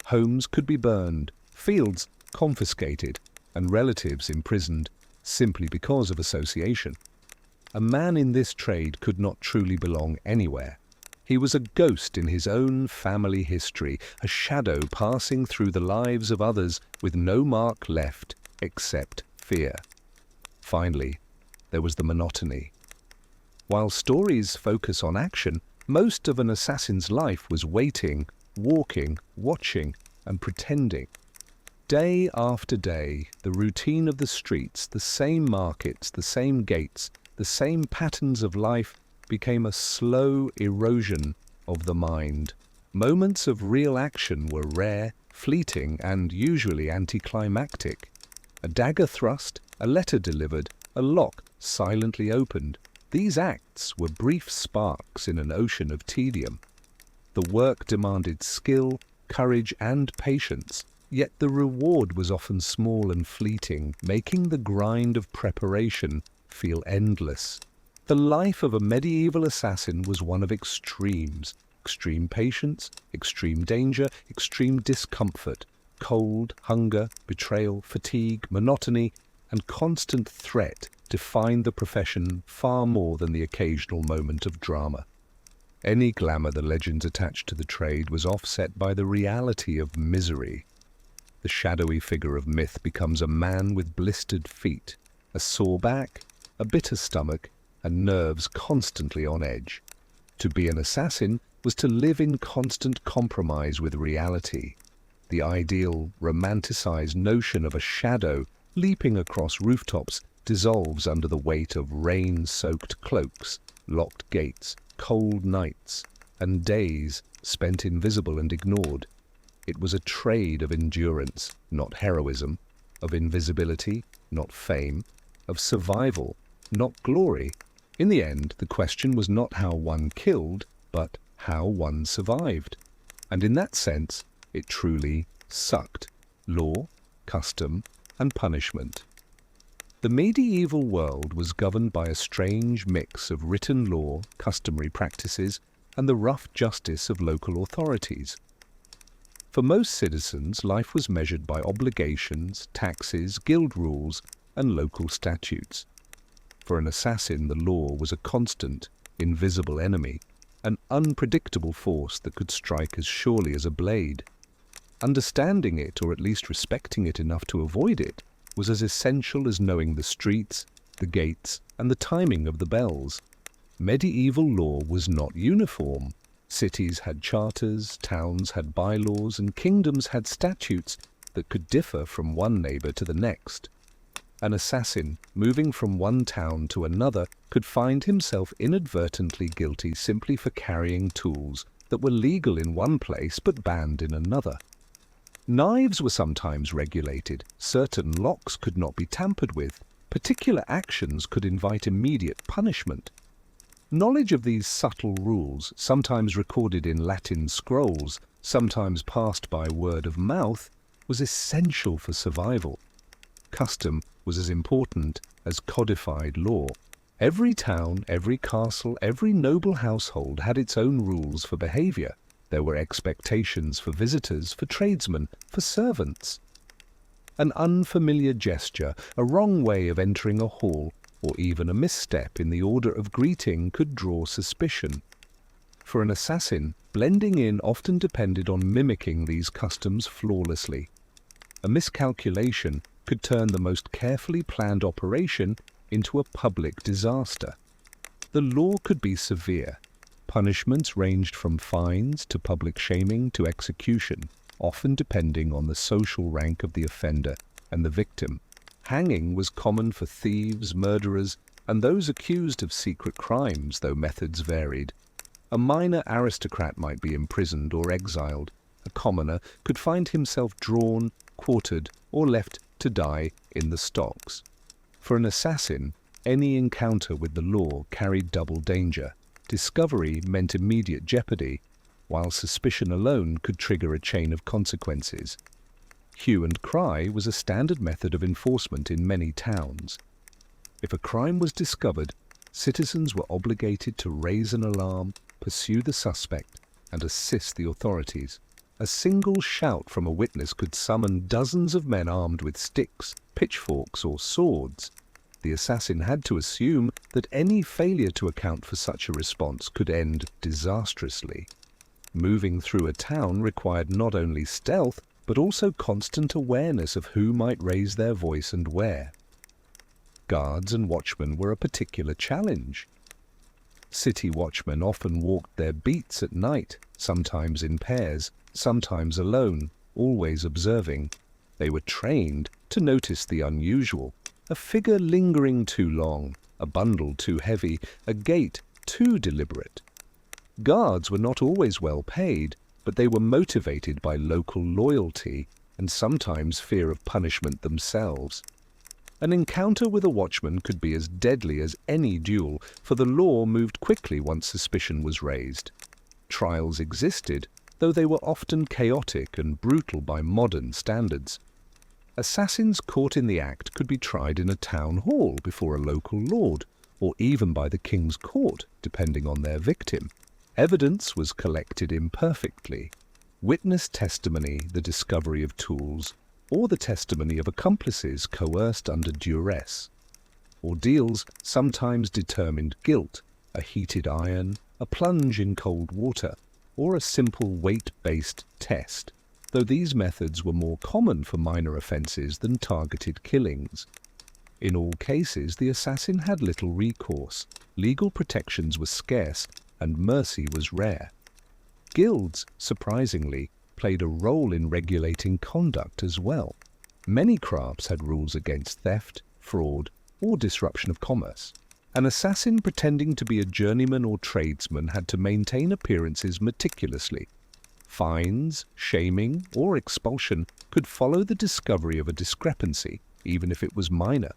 Homes could be burned, fields confiscated, and relatives imprisoned simply because of association. A man in this trade could not truly belong anywhere. He was a ghost in his own family history, a shadow passing through the lives of others with no mark left except fear. Finally, there was the monotony. While stories focus on action, most of an assassin's life was waiting, walking, watching, and pretending. Day after day, the routine of the streets, the same markets, the same gates, the same patterns of life became a slow erosion of the mind. Moments of real action were rare, fleeting, and usually anticlimactic. A dagger thrust, a letter delivered, a lock silently opened. These acts were brief sparks in an ocean of tedium. The work demanded skill, courage, and patience, yet the reward was often small and fleeting, making the grind of preparation feel endless. The life of a medieval assassin was one of extremes: extreme patience, extreme danger, extreme discomfort, cold, hunger, betrayal, fatigue, monotony, and constant threat defined the profession far more than the occasional moment of drama. Any glamour the legends attached to the trade was offset by the reality of misery. The shadowy figure of myth becomes a man with blistered feet, a sore back, a bitter stomach, and nerves constantly on edge. To be an assassin was to live in constant compromise with reality. The ideal, romanticized notion of a shadow leaping across rooftops dissolves under the weight of rain-soaked cloaks, locked gates, cold nights, and days spent invisible and ignored. It was a trade of endurance, not heroism, of invisibility, not fame, of survival, not glory. In the end, the question was not how one killed, but how one survived. And in that sense, it truly sucked. Law, custom, and punishment. The medieval world was governed by a strange mix of written law, customary practices, and the rough justice of local authorities. For most citizens, life was measured by obligations, taxes, guild rules, and local statutes. For an assassin, the law was a constant, invisible enemy, an unpredictable force that could strike as surely as a blade. Understanding it, or at least respecting it enough to avoid it, was as essential as knowing the streets, the gates, and the timing of the bells. Medieval law was not uniform. Cities had charters, towns had bylaws, and kingdoms had statutes that could differ from one neighbor to the next. An assassin, moving from one town to another, could find himself inadvertently guilty simply for carrying tools that were legal in one place but banned in another. Knives were sometimes regulated, certain locks could not be tampered with, particular actions could invite immediate punishment. Knowledge of these subtle rules, sometimes recorded in Latin scrolls, sometimes passed by word of mouth, was essential for survival. Custom was as important as codified law. Every town, every castle, every noble household had its own rules for behavior. There were expectations for visitors, for tradesmen, for servants. An unfamiliar gesture, a wrong way of entering a hall, or even a misstep in the order of greeting could draw suspicion. For an assassin, blending in often depended on mimicking these customs flawlessly. A miscalculation could turn the most carefully planned operation into a public disaster. The law could be severe. Punishments ranged from fines to public shaming to execution, often depending on the social rank of the offender and the victim. Hanging was common for thieves, murderers, and those accused of secret crimes, though methods varied. A minor aristocrat might be imprisoned or exiled. A commoner could find himself drawn, quartered, or left to die in the stocks. For an assassin, any encounter with the law carried double danger. Discovery meant immediate jeopardy, while suspicion alone could trigger a chain of consequences. Hue and cry was a standard method of enforcement in many towns. If a crime was discovered, citizens were obligated to raise an alarm, pursue the suspect, and assist the authorities. A single shout from a witness could summon dozens of men armed with sticks, pitchforks, or swords. The assassin had to assume that any failure to account for such a response could end disastrously. Moving through a town required not only stealth, but also constant awareness of who might raise their voice and where. Guards and watchmen were a particular challenge. City watchmen often walked their beats at night, sometimes in pairs, sometimes alone, always observing. They were trained to notice the unusual, a figure lingering too long, a bundle too heavy, a gait too deliberate. Guards were not always well paid, but they were motivated by local loyalty and sometimes fear of punishment themselves. An encounter with a watchman could be as deadly as any duel, for the law moved quickly once suspicion was raised. Trials existed, though they were often chaotic and brutal by modern standards. Assassins caught in the act could be tried in a town hall before a local lord, or even by the king's court, depending on their victim. Evidence was collected imperfectly. Witness testimony, the discovery of tools, or the testimony of accomplices coerced under duress. Ordeals sometimes determined guilt, a heated iron, a plunge in cold water, or a simple weight-based test, though these methods were more common for minor offences than targeted killings. In all cases, the assassin had little recourse, legal protections were scarce, and mercy was rare. Guilds, surprisingly, played a role in regulating conduct as well. Many crafts had rules against theft, fraud, or disruption of commerce. An assassin pretending to be a journeyman or tradesman had to maintain appearances meticulously. Fines, shaming, or expulsion could follow the discovery of a discrepancy, even if it was minor.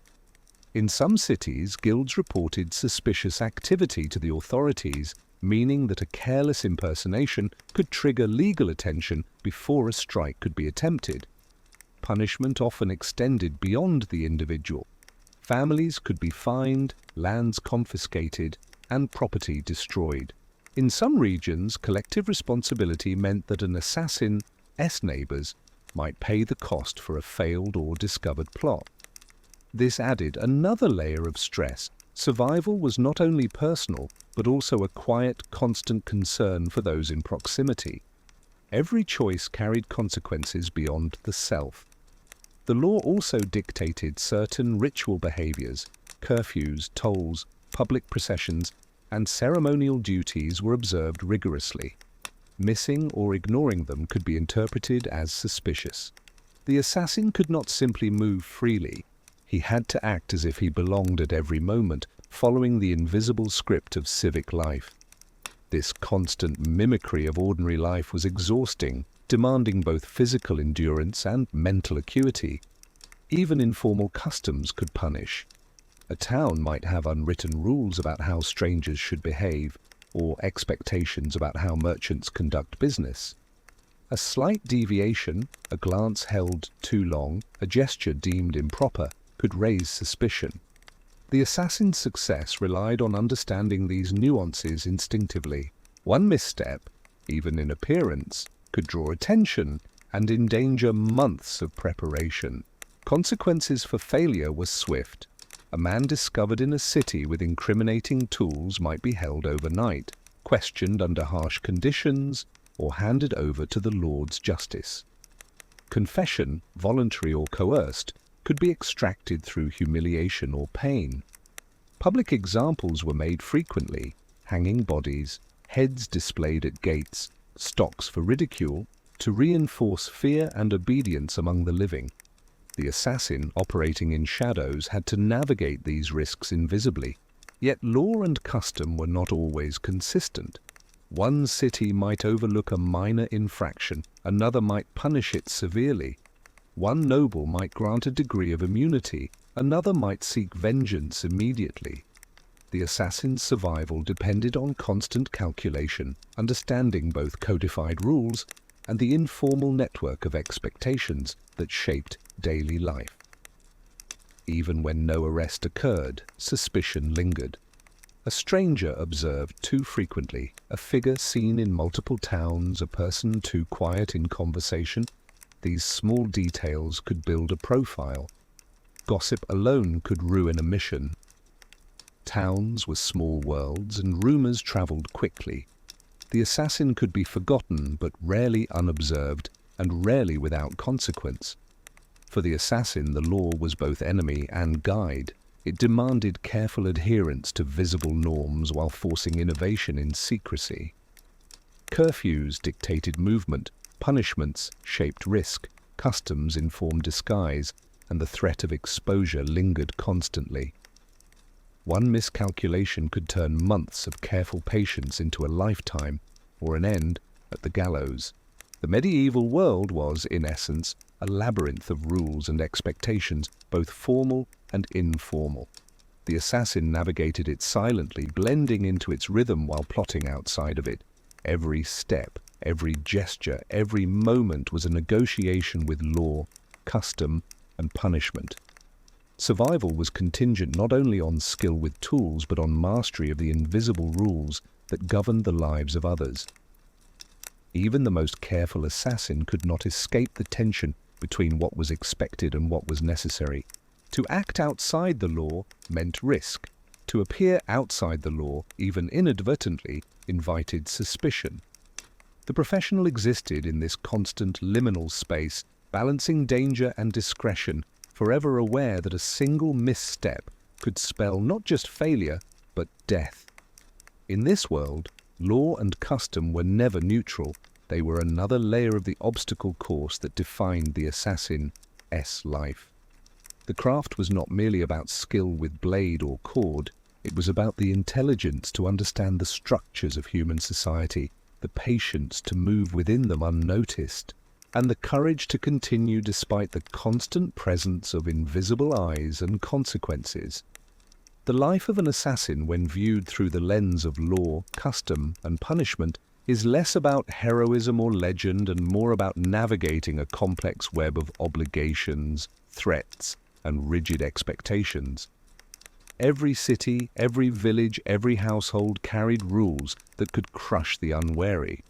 In some cities, guilds reported suspicious activity to the authorities, meaning that a careless impersonation could trigger legal attention before a strike could be attempted. Punishment often extended beyond the individual. Families could be fined, lands confiscated, and property destroyed. In some regions, collective responsibility meant that an assassin's neighbors might pay the cost for a failed or discovered plot. This added another layer of stress. Survival was not only personal, but also a quiet, constant concern for those in proximity. Every choice carried consequences beyond the self. The law also dictated certain ritual behaviors. Curfews, tolls, public processions, and ceremonial duties were observed rigorously. Missing or ignoring them could be interpreted as suspicious. The assassin could not simply move freely. He had to act as if he belonged at every moment, following the invisible script of civic life. This constant mimicry of ordinary life was exhausting, demanding both physical endurance and mental acuity. Even informal customs could punish. A town might have unwritten rules about how strangers should behave, or expectations about how merchants conduct business. A slight deviation, a glance held too long, a gesture deemed improper, could raise suspicion. The assassin's success relied on understanding these nuances instinctively. One misstep, even in appearance, could draw attention and endanger months of preparation. Consequences for failure were swift. A man discovered in a city with incriminating tools might be held overnight, questioned under harsh conditions, or handed over to the Lord's justice. Confession, voluntary or coerced, could be extracted through humiliation or pain. Public examples were made frequently: hanging bodies, heads displayed at gates, stocks for ridicule, to reinforce fear and obedience among the living. The assassin, operating in shadows, had to navigate these risks invisibly. Yet law and custom were not always consistent. One city might overlook a minor infraction, another might punish it severely. One noble might grant a degree of immunity, another might seek vengeance immediately. The assassin's survival depended on constant calculation, understanding both codified rules and the informal network of expectations that shaped daily life. Even when no arrest occurred, suspicion lingered. A stranger observed too frequently, a figure seen in multiple towns, a person too quiet in conversation. These small details could build a profile. Gossip alone could ruin a mission. Towns were small worlds, and rumors traveled quickly. The assassin could be forgotten, but rarely unobserved, and rarely without consequence. For the assassin, the law was both enemy and guide. It demanded careful adherence to visible norms while forcing innovation in secrecy. Curfews dictated movement, punishments shaped risk, customs informed disguise, and the threat of exposure lingered constantly. One miscalculation could turn months of careful patience into a lifetime, or an end at the gallows. The medieval world was, in essence, a labyrinth of rules and expectations, both formal and informal. The assassin navigated it silently, blending into its rhythm while plotting outside of it. Every step, every gesture, every moment was a negotiation with law, custom, and punishment. Survival was contingent not only on skill with tools, but on mastery of the invisible rules that governed the lives of others. Even the most careful assassin could not escape the tension between what was expected and what was necessary. To act outside the law meant risk. To appear outside the law, even inadvertently, invited suspicion. The professional existed in this constant liminal space, balancing danger and discretion, forever aware that a single misstep could spell not just failure, but death. In this world, law and custom were never neutral. They were another layer of the obstacle course that defined the assassin's life. The craft was not merely about skill with blade or cord. It was about the intelligence to understand the structures of human society, the patience to move within them unnoticed, and the courage to continue despite the constant presence of invisible eyes and consequences. The life of an assassin, when viewed through the lens of law, custom, and punishment, is less about heroism or legend and more about navigating a complex web of obligations, threats, and rigid expectations. Every city, every village, every household carried rules that could crush the unwary.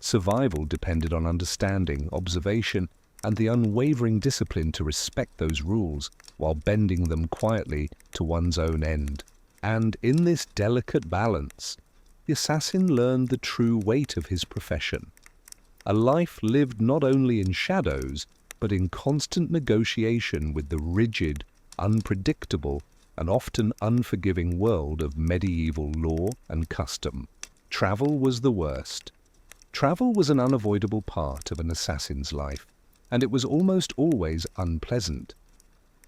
Survival depended on understanding, observation, and the unwavering discipline to respect those rules while bending them quietly to one's own end. And in this delicate balance, the assassin learned the true weight of his profession. A life lived not only in shadows, but in constant negotiation with the rigid, unpredictable, and often unforgiving world of medieval law and custom. Travel was the worst. Travel was an unavoidable part of an assassin's life, and it was almost always unpleasant.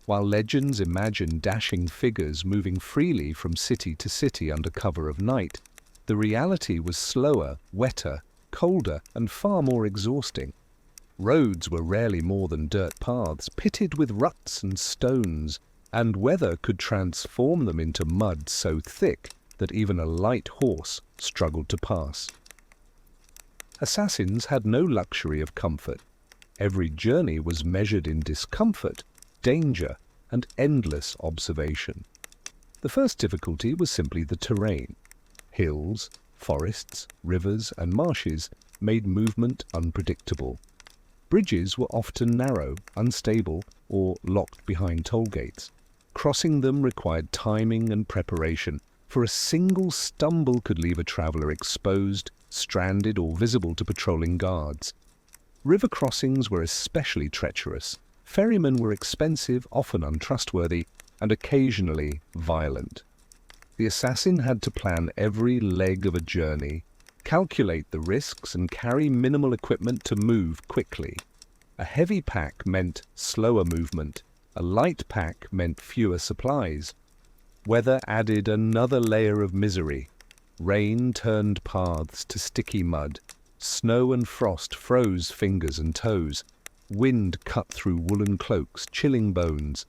While legends imagine dashing figures moving freely from city to city under cover of night, the reality was slower, wetter, colder, and far more exhausting. Roads were rarely more than dirt paths, pitted with ruts and stones, and weather could transform them into mud so thick that even a light horse struggled to pass. Assassins had no luxury of comfort. Every journey was measured in discomfort, danger, and endless observation. The first difficulty was simply the terrain. Hills, forests, rivers, and marshes made movement unpredictable. Bridges were often narrow, unstable, or locked behind toll gates. Crossing them required timing and preparation, for a single stumble could leave a traveler exposed, stranded, or visible to patrolling guards. River crossings were especially treacherous. Ferrymen were expensive, often untrustworthy, and occasionally violent. The assassin had to plan every leg of a journey, calculate the risks, and carry minimal equipment to move quickly. A heavy pack meant slower movement. A light pack meant fewer supplies. Weather added another layer of misery. Rain turned paths to sticky mud. Snow and frost froze fingers and toes. Wind cut through woolen cloaks, chilling bones.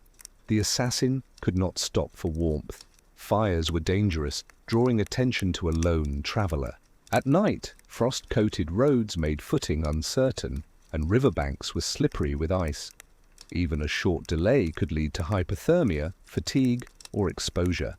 The assassin could not stop for warmth. Fires were dangerous, drawing attention to a lone traveler. At night, frost-coated roads made footing uncertain, and riverbanks were slippery with ice. Even a short delay could lead to hypothermia, fatigue, or exposure.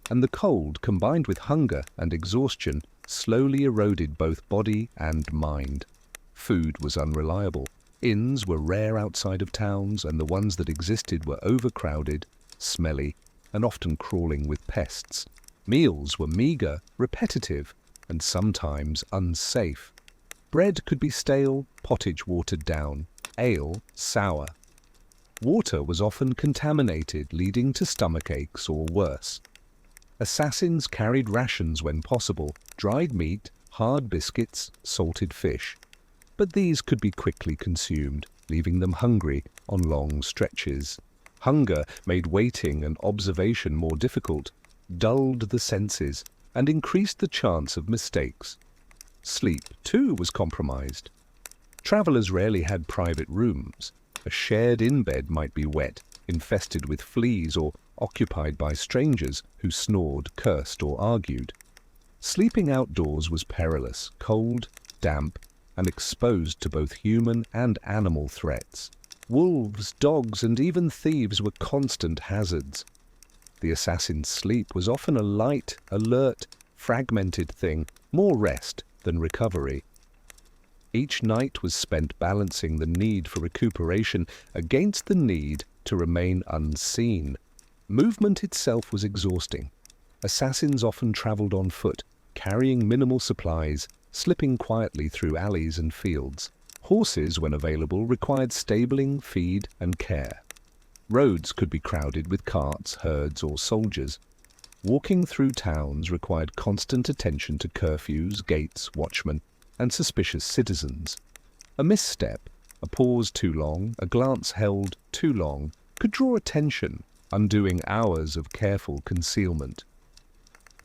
And the cold, combined with hunger and exhaustion, slowly eroded both body and mind. Food was unreliable. Inns were rare outside of towns, and the ones that existed were overcrowded, smelly, and often crawling with pests. Meals were meager, repetitive, and sometimes unsafe. Bread could be stale, pottage watered down, ale sour. Water was often contaminated, leading to stomach aches or worse. Assassins carried rations when possible, dried meat, hard biscuits, salted fish. But these could be quickly consumed, leaving them hungry on long stretches. Hunger made waiting and observation more difficult, dulled the senses, and increased the chance of mistakes. Sleep, too, was compromised. Travelers rarely had private rooms. A shared in-bed might be wet, infested with fleas, or occupied by strangers who snored, cursed, or argued. Sleeping outdoors was perilous, cold, damp, and exposed to both human and animal threats. Wolves, dogs, and even thieves were constant hazards. The assassin's sleep was often a light, alert, fragmented thing, more rest than recovery. Each night was spent balancing the need for recuperation against the need to remain unseen. Movement itself was exhausting. Assassins often traveled on foot, carrying minimal supplies, slipping quietly through alleys and fields. Horses, when available, required stabling, feed, and care. Roads could be crowded with carts, herds, or soldiers. Walking through towns required constant attention to curfews, gates, watchmen, and suspicious citizens. A misstep, a pause too long, a glance held too long, could draw attention, undoing hours of careful concealment.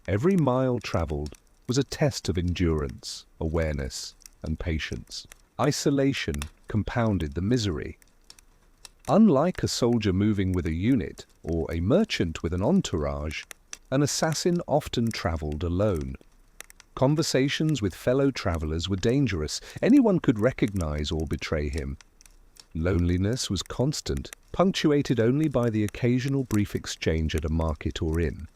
Every mile traveled was a test of endurance, awareness, and patience. Isolation compounded the misery. Unlike a soldier moving with a unit or a merchant with an entourage, an assassin often traveled alone. Conversations with fellow travelers were dangerous. Anyone could recognize or betray him. Loneliness was constant, punctuated only by the occasional brief exchange at a market or inn.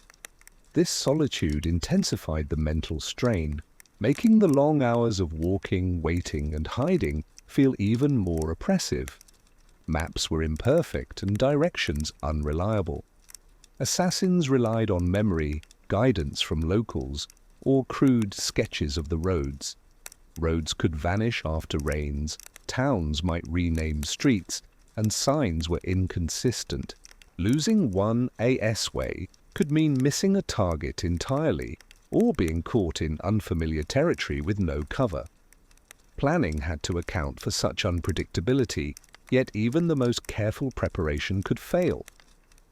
This solitude intensified the mental strain, making the long hours of walking, waiting, and hiding feel even more oppressive. Maps were imperfect and directions unreliable. Assassins relied on memory, guidance from locals, or crude sketches of the roads. Roads could vanish after rains, towns might rename streets, and signs were inconsistent. Losing one AS way could mean missing a target entirely, or being caught in unfamiliar territory with no cover. Planning had to account for such unpredictability, yet even the most careful preparation could fail.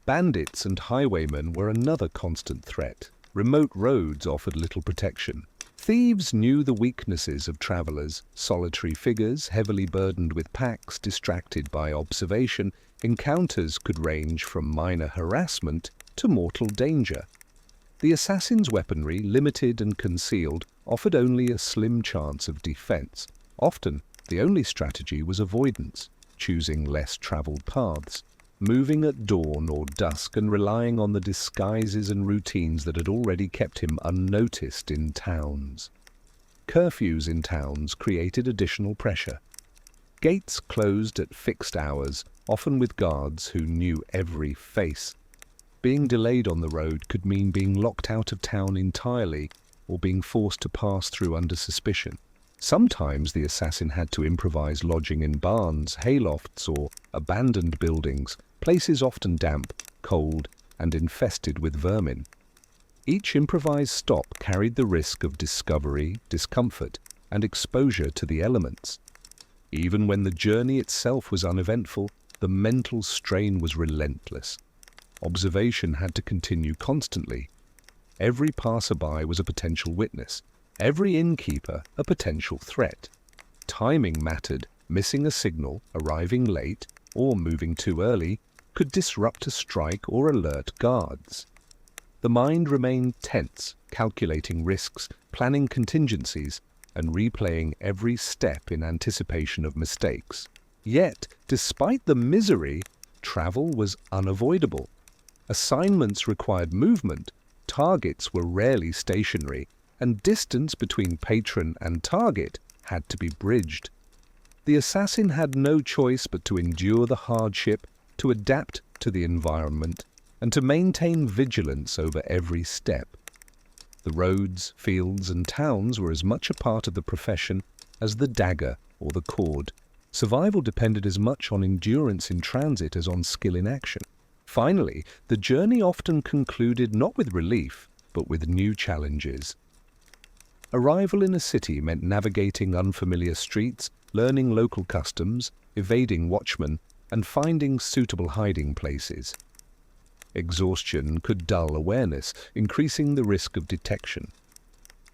Bandits and highwaymen were another constant threat. Remote roads offered little protection. Thieves knew the weaknesses of travelers. Solitary figures, heavily burdened with packs, distracted by observation. Encounters could range from minor harassment to mortal danger. The assassin's weaponry, limited and concealed, offered only a slim chance of defense. Often, the only strategy was avoidance, choosing less traveled paths. moving at dawn or dusk and relying on the disguises and routines that had already kept him unnoticed in towns. Curfews in towns created additional pressure. Gates closed at fixed hours, often with guards who knew every face. Being delayed on the road could mean being locked out of town entirely or being forced to pass through under suspicion. Sometimes the assassin had to improvise lodging in barns, haylofts, or abandoned buildings, places often damp, cold, and infested with vermin. Each improvised stop carried the risk of discovery, discomfort, and exposure to the elements. Even when the journey itself was uneventful, the mental strain was relentless. Observation had to continue constantly. Every passerby was a potential witness. Every innkeeper a potential threat. Timing mattered. Missing a signal, arriving late, or moving too early could disrupt a strike or alert guards. The mind remained tense, calculating risks, planning contingencies, and replaying every step in anticipation of mistakes. Yet, despite the misery, travel was unavoidable. Assignments required movement, targets were rarely stationary, and distance between patron and target had to be bridged. The assassin had no choice but to endure the hardship, to adapt to the environment, and to maintain vigilance over every step. The roads, fields, and towns were as much a part of the profession as the dagger or the cord. Survival depended as much on endurance in transit as on skill in action. Finally, the journey often concluded not with relief, but with new challenges. Arrival in a city meant navigating unfamiliar streets, learning local customs, evading watchmen, and finding suitable hiding places. Exhaustion could dull awareness, increasing the risk of detection.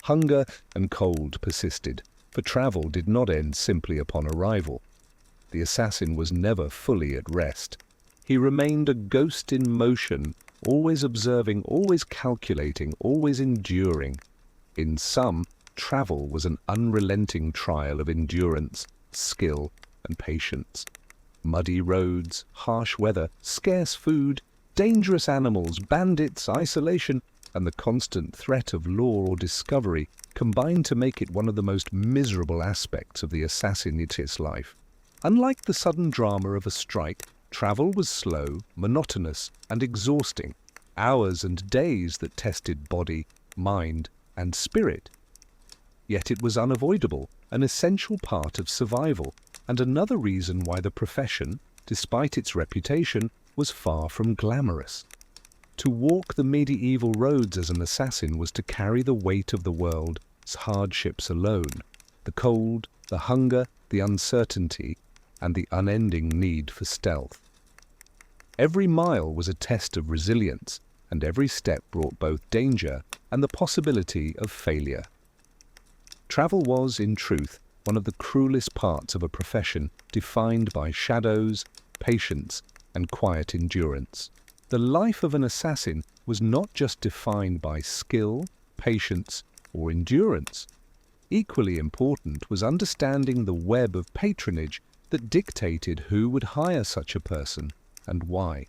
Hunger and cold persisted, for travel did not end simply upon arrival. The assassin was never fully at rest. He remained a ghost in motion, always observing, always calculating, always enduring. In sum, travel was an unrelenting trial of endurance, skill, and patience. Muddy roads, harsh weather, scarce food, dangerous animals, bandits, isolation, and the constant threat of law or discovery combined to make it one of the most miserable aspects of the assassin's life. Unlike the sudden drama of a strike, travel was slow, monotonous, and exhausting. Hours and days that tested body, mind, and spirit. Yet it was unavoidable, an essential part of survival, and another reason why the profession, despite its reputation, was far from glamorous. To walk the medieval roads as an assassin was to carry the weight of the world's hardships alone, the cold, the hunger, the uncertainty, and the unending need for stealth. Every mile was a test of resilience, and every step brought both danger and the possibility of failure. Travel was, in truth, one of the cruelest parts of a profession defined by shadows, patience, and quiet endurance. The life of an assassin was not just defined by skill, patience, or endurance. Equally important was understanding the web of patronage that dictated who would hire such a person and why.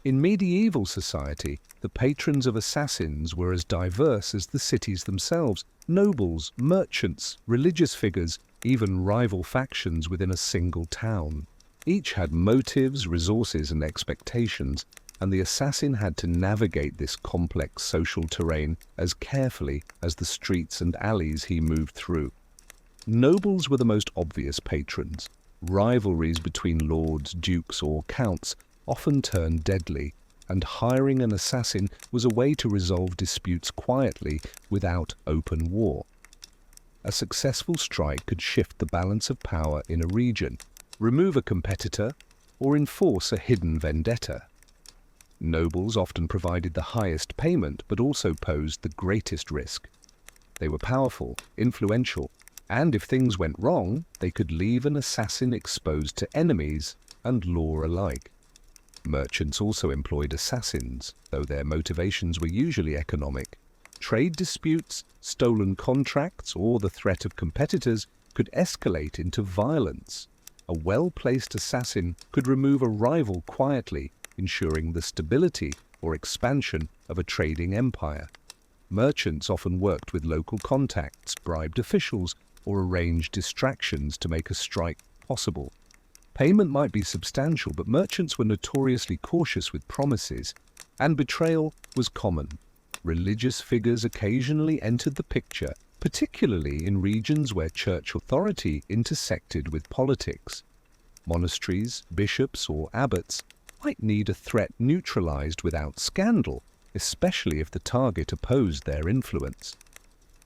In medieval society, the patrons of assassins were as diverse as the cities themselves: nobles, merchants, religious figures, even rival factions within a single town. Each had motives, resources, and expectations, and the assassin had to navigate this complex social terrain as carefully as the streets and alleys he moved through. Nobles were the most obvious patrons. Rivalries between lords, dukes, or counts often turned deadly, and hiring an assassin was a way to resolve disputes quietly without open war. A successful strike could shift the balance of power in a region, remove a competitor, or enforce a hidden vendetta. Nobles often provided the highest payment but also posed the greatest risk. They were powerful, influential, and if things went wrong, they could leave an assassin exposed to enemies and law alike. Merchants also employed assassins, though their motivations were usually economic. Trade disputes, stolen contracts, or the threat of competitors could escalate into violence. a well-placed assassin could remove a rival quietly, ensuring the stability or expansion of a trading empire. Merchants often worked with local contacts, bribed officials, or arranged distractions to make a strike possible. Payment might be substantial, but merchants were notoriously cautious with promises, and betrayal was common. Religious figures occasionally entered the picture, particularly in regions where church authority intersected with politics. Monasteries, bishops, or abbots might need a threat neutralized without scandal, especially if the target opposed their influence.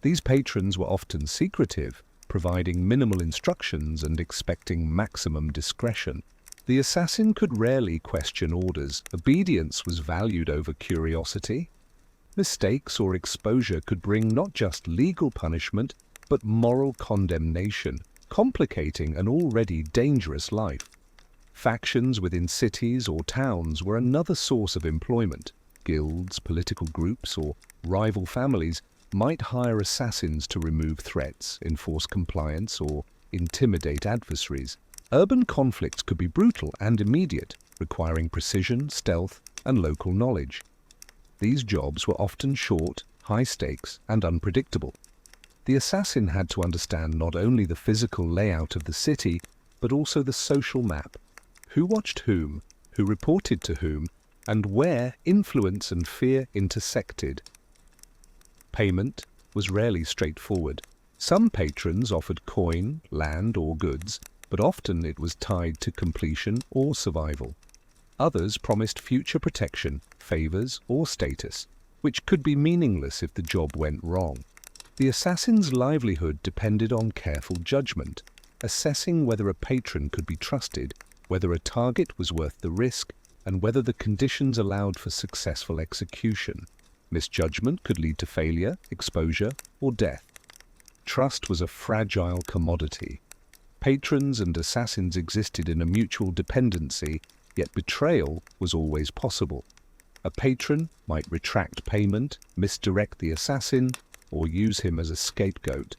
These patrons were often secretive, providing minimal instructions and expecting maximum discretion. The assassin could rarely question orders. Obedience was valued over curiosity. Mistakes or exposure could bring not just legal punishment, but moral condemnation, complicating an already dangerous life. Factions within cities or towns were another source of employment. Guilds, political groups, or rival families might hire assassins to remove threats, enforce compliance, or intimidate adversaries. Urban conflicts could be brutal and immediate, requiring precision, stealth, and local knowledge. These jobs were often short, high stakes, and unpredictable. The assassin had to understand not only the physical layout of the city, but also the social map. Who watched whom, who reported to whom, and where influence and fear intersected. Payment was rarely straightforward. Some patrons offered coin, land, or goods, but often it was tied to completion or survival. Others promised future protection, favors, or status, which could be meaningless if the job went wrong. The assassin's livelihood depended on careful judgment, assessing whether a patron could be trusted, whether a target was worth the risk, and whether the conditions allowed for successful execution. Misjudgment could lead to failure, exposure, or death. Trust was a fragile commodity. Patrons and assassins existed in a mutual dependency, yet betrayal was always possible. A patron might retract payment, misdirect the assassin, or use him as a scapegoat.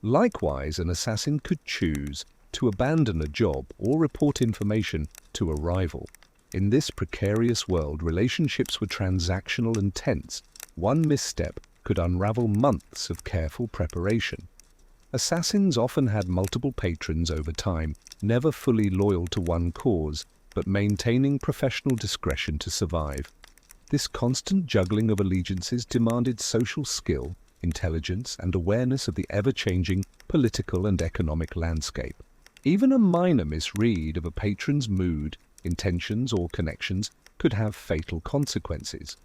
Likewise, an assassin could choose to abandon a job or report information to a rival. In this precarious world, relationships were transactional and tense. One misstep could unravel months of careful preparation. Assassins often had multiple patrons over time, never fully loyal to one cause, but maintaining professional discretion to survive. This constant juggling of allegiances demanded social skill, intelligence, and awareness of the ever-changing political and economic landscape. Even a minor misread of a patron's mood, intentions, or connections could have fatal consequences.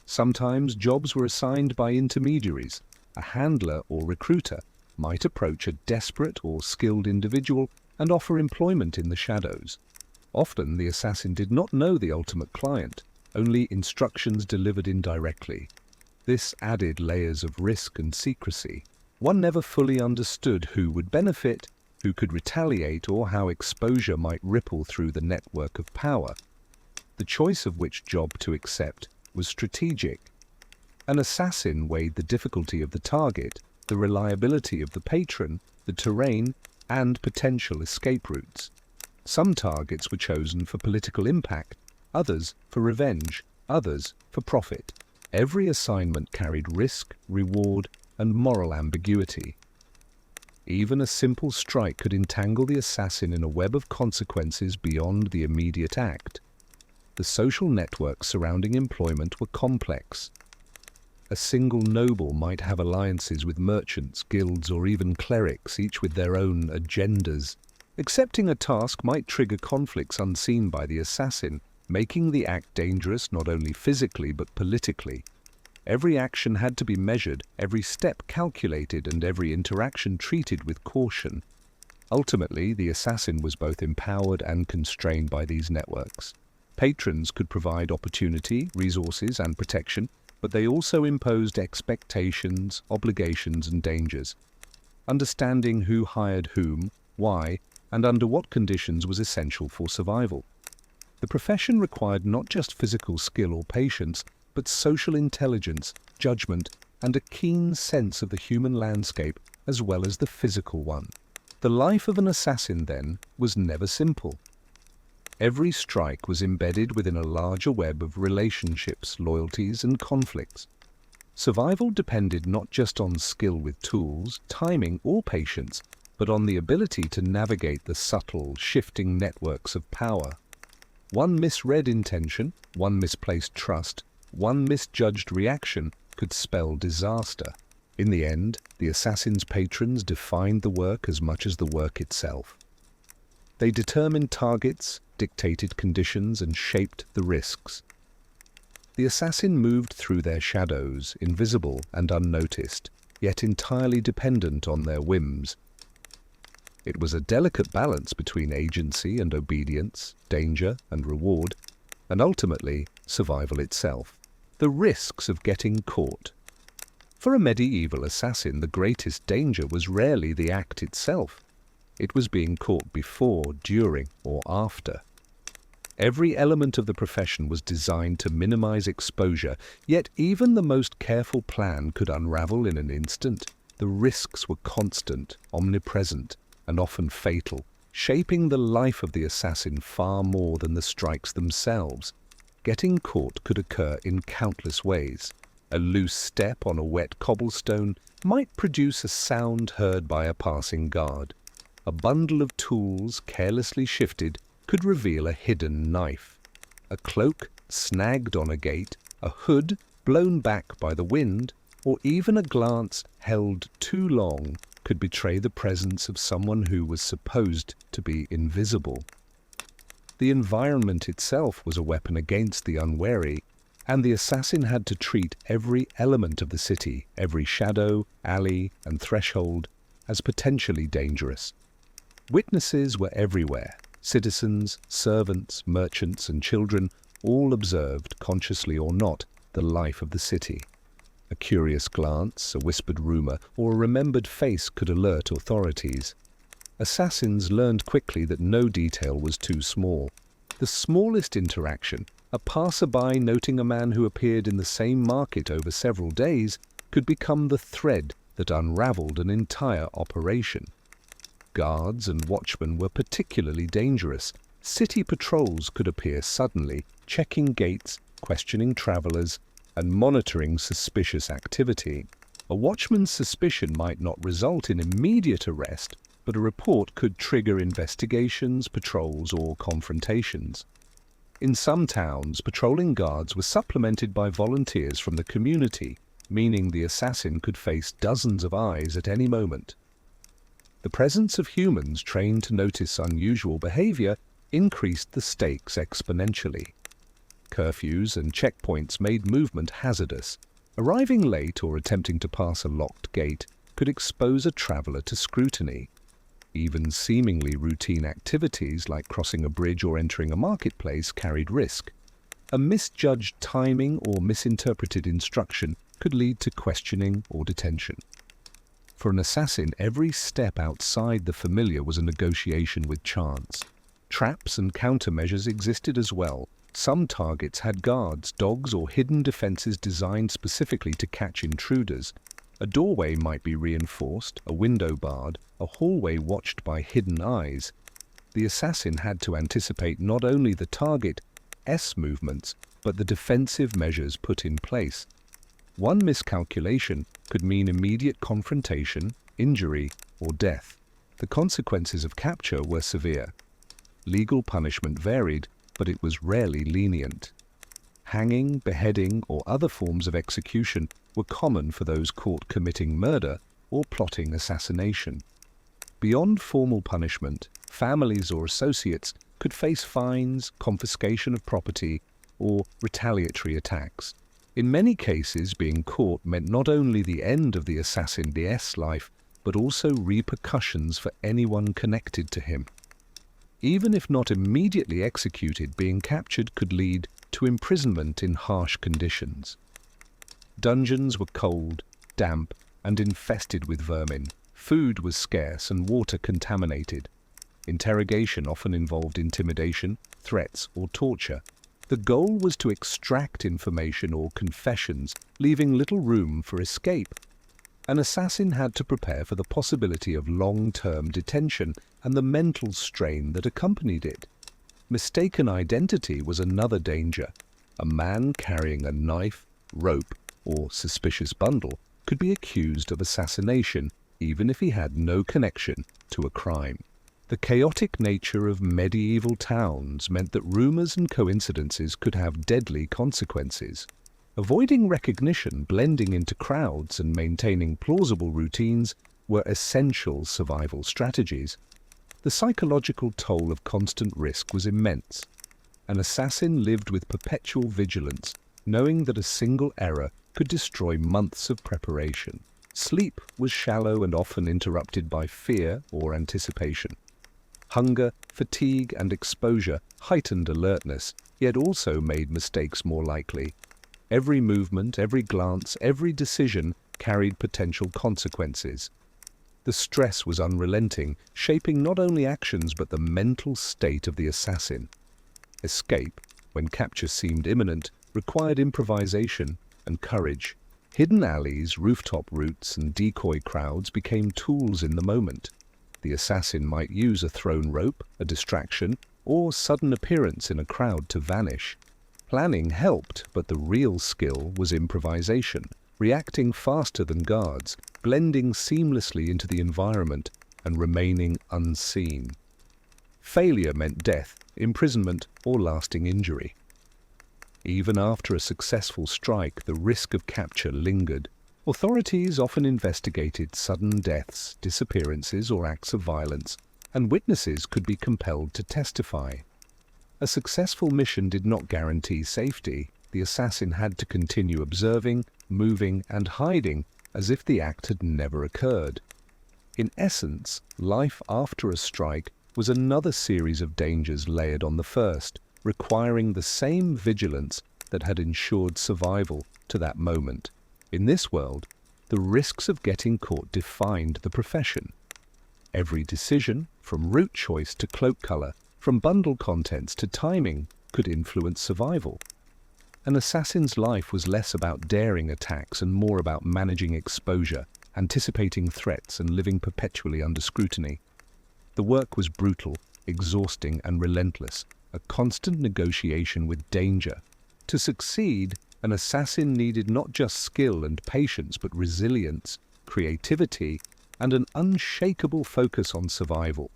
Sometimes jobs were assigned by intermediaries. A handler or recruiter might approach a desperate or skilled individual and offer employment in the shadows. Often the assassin did not know the ultimate client, only instructions delivered indirectly. This added layers of risk and secrecy. One never fully understood who would benefit, who could retaliate, or how exposure might ripple through the network of power. The choice of which job to accept was strategic. An assassin weighed the difficulty of the target, the reliability of the patron, the terrain, and potential escape routes. Some targets were chosen for political impact, others for revenge, others for profit. Every assignment carried risk, reward, and moral ambiguity. Even a simple strike could entangle the assassin in a web of consequences beyond the immediate act. The social networks surrounding employment were complex. A single noble might have alliances with merchants, guilds, or even clerics, each with their own agendas. Accepting a task might trigger conflicts unseen by the assassin, making the act dangerous not only physically but politically. Every action had to be measured, every step calculated, and every interaction treated with caution. Ultimately, the assassin was both empowered and constrained by these networks. Patrons could provide opportunity, resources, and protection, but they also imposed expectations, obligations, and dangers. Understanding who hired whom, why, and under what conditions was essential for survival. The profession required not just physical skill or patience, but social intelligence, judgment, and a keen sense of the human landscape as well as the physical one. The life of an assassin, then, was never simple. Every strike was embedded within a larger web of relationships, loyalties, and conflicts. Survival depended not just on skill with tools, timing, or patience, but on the ability to navigate the subtle, shifting networks of power. One misread intention, one misplaced trust, one misjudged reaction could spell disaster. In the end, the assassin's patrons defined the work as much as the work itself. They determined targets, dictated conditions, and shaped the risks. The assassin moved through their shadows, invisible and unnoticed, yet entirely dependent on their whims. It was a delicate balance between agency and obedience, danger and reward, and ultimately survival itself. The risks of getting caught. For a medieval assassin, the greatest danger was rarely the act itself. It was being caught before, during, or after. Every element of the profession was designed to minimize exposure, yet even the most careful plan could unravel in an instant. The risks were constant, omnipresent, and often fatal, shaping the life of the assassin far more than the strikes themselves. Getting caught could occur in countless ways. A loose step on a wet cobblestone might produce a sound heard by a passing guard. A bundle of tools carelessly shifted could reveal a hidden knife. A cloak snagged on a gate, a hood blown back by the wind, or even a glance held too long could betray the presence of someone who was supposed to be invisible. The environment itself was a weapon against the unwary, and the assassin had to treat every element of the city, every shadow, alley, and threshold, as potentially dangerous. Witnesses were everywhere. Citizens, servants, merchants, and children all observed, consciously or not, the life of the city. A curious glance, a whispered rumor, or a remembered face could alert authorities. Assassins learned quickly that no detail was too small. The smallest interaction, a passerby noting a man who appeared in the same market over several days, could become the thread that unraveled an entire operation. Guards and watchmen were particularly dangerous. City patrols could appear suddenly, checking gates, questioning travelers, and monitoring suspicious activity. A watchman's suspicion might not result in immediate arrest, but a report could trigger investigations, patrols, or confrontations. In some towns, patrolling guards were supplemented by volunteers from the community, meaning the assassin could face dozens of eyes at any moment. The presence of humans trained to notice unusual behavior increased the stakes exponentially. Curfews and checkpoints made movement hazardous. Arriving late or attempting to pass a locked gate could expose a traveler to scrutiny. Even seemingly routine activities like crossing a bridge or entering a marketplace carried risk. A misjudged timing or misinterpreted instruction could lead to questioning or detention. For an assassin, every step outside the familiar was a negotiation with chance. Traps and countermeasures existed as well. Some targets had guards, dogs, or hidden defenses designed specifically to catch intruders. A doorway might be reinforced, a window barred, a hallway watched by hidden eyes. The assassin had to anticipate not only the target's movements, but the defensive measures put in place. One miscalculation could mean immediate confrontation, injury, or death. The consequences of capture were severe. Legal punishment varied, but it was rarely lenient. Hanging, beheading, or other forms of execution were common for those caught committing murder or plotting assassination. Beyond formal punishment, families or associates could face fines, confiscation of property, or retaliatory attacks. In many cases, being caught meant not only the end of the assassin's life, but also repercussions for anyone connected to him. Even if not immediately executed, being captured could lead to imprisonment in harsh conditions. Dungeons were cold, damp, and infested with vermin. Food was scarce and water contaminated. Interrogation often involved intimidation, threats, or torture. The goal was to extract information or confessions, leaving little room for escape. An assassin had to prepare for the possibility of long-term detention and the mental strain that accompanied it. Mistaken identity was another danger. A man carrying a knife, rope, or suspicious bundle could be accused of assassination, even if he had no connection to a crime. The chaotic nature of medieval towns meant that rumors and coincidences could have deadly consequences. Avoiding recognition, blending into crowds, and maintaining plausible routines were essential survival strategies. The psychological toll of constant risk was immense. An assassin lived with perpetual vigilance, knowing that a single error could destroy months of preparation. Sleep was shallow and often interrupted by fear or anticipation. Hunger, fatigue, and exposure heightened alertness, yet also made mistakes more likely. Every movement, every glance, every decision carried potential consequences. The stress was unrelenting, shaping not only actions but the mental state of the assassin. Escape, when capture seemed imminent, required improvisation and courage. Hidden alleys, rooftop routes, and decoy crowds became tools in the moment. The assassin might use a thrown rope, a distraction, or sudden appearance in a crowd to vanish. Planning helped, but the real skill was improvisation, reacting faster than guards, blending seamlessly into the environment, and remaining unseen. Failure meant death, imprisonment, or lasting injury. Even after a successful strike, the risk of capture lingered. Authorities often investigated sudden deaths, disappearances, or acts of violence, and witnesses could be compelled to testify. A successful mission did not guarantee safety. The assassin had to continue observing, moving, and hiding as if the act had never occurred. In essence, life after a strike was another series of dangers layered on the first, requiring the same vigilance that had ensured survival to that moment. In this world, the risks of getting caught defined the profession. Every decision, from route choice to cloak color, from bundle contents to timing, could influence survival. An assassin's life was less about daring attacks and more about managing exposure, anticipating threats, and living perpetually under scrutiny. The work was brutal, exhausting, and relentless, a constant negotiation with danger. To succeed, an assassin needed not just skill and patience, but resilience, creativity, and an unshakable focus on survival.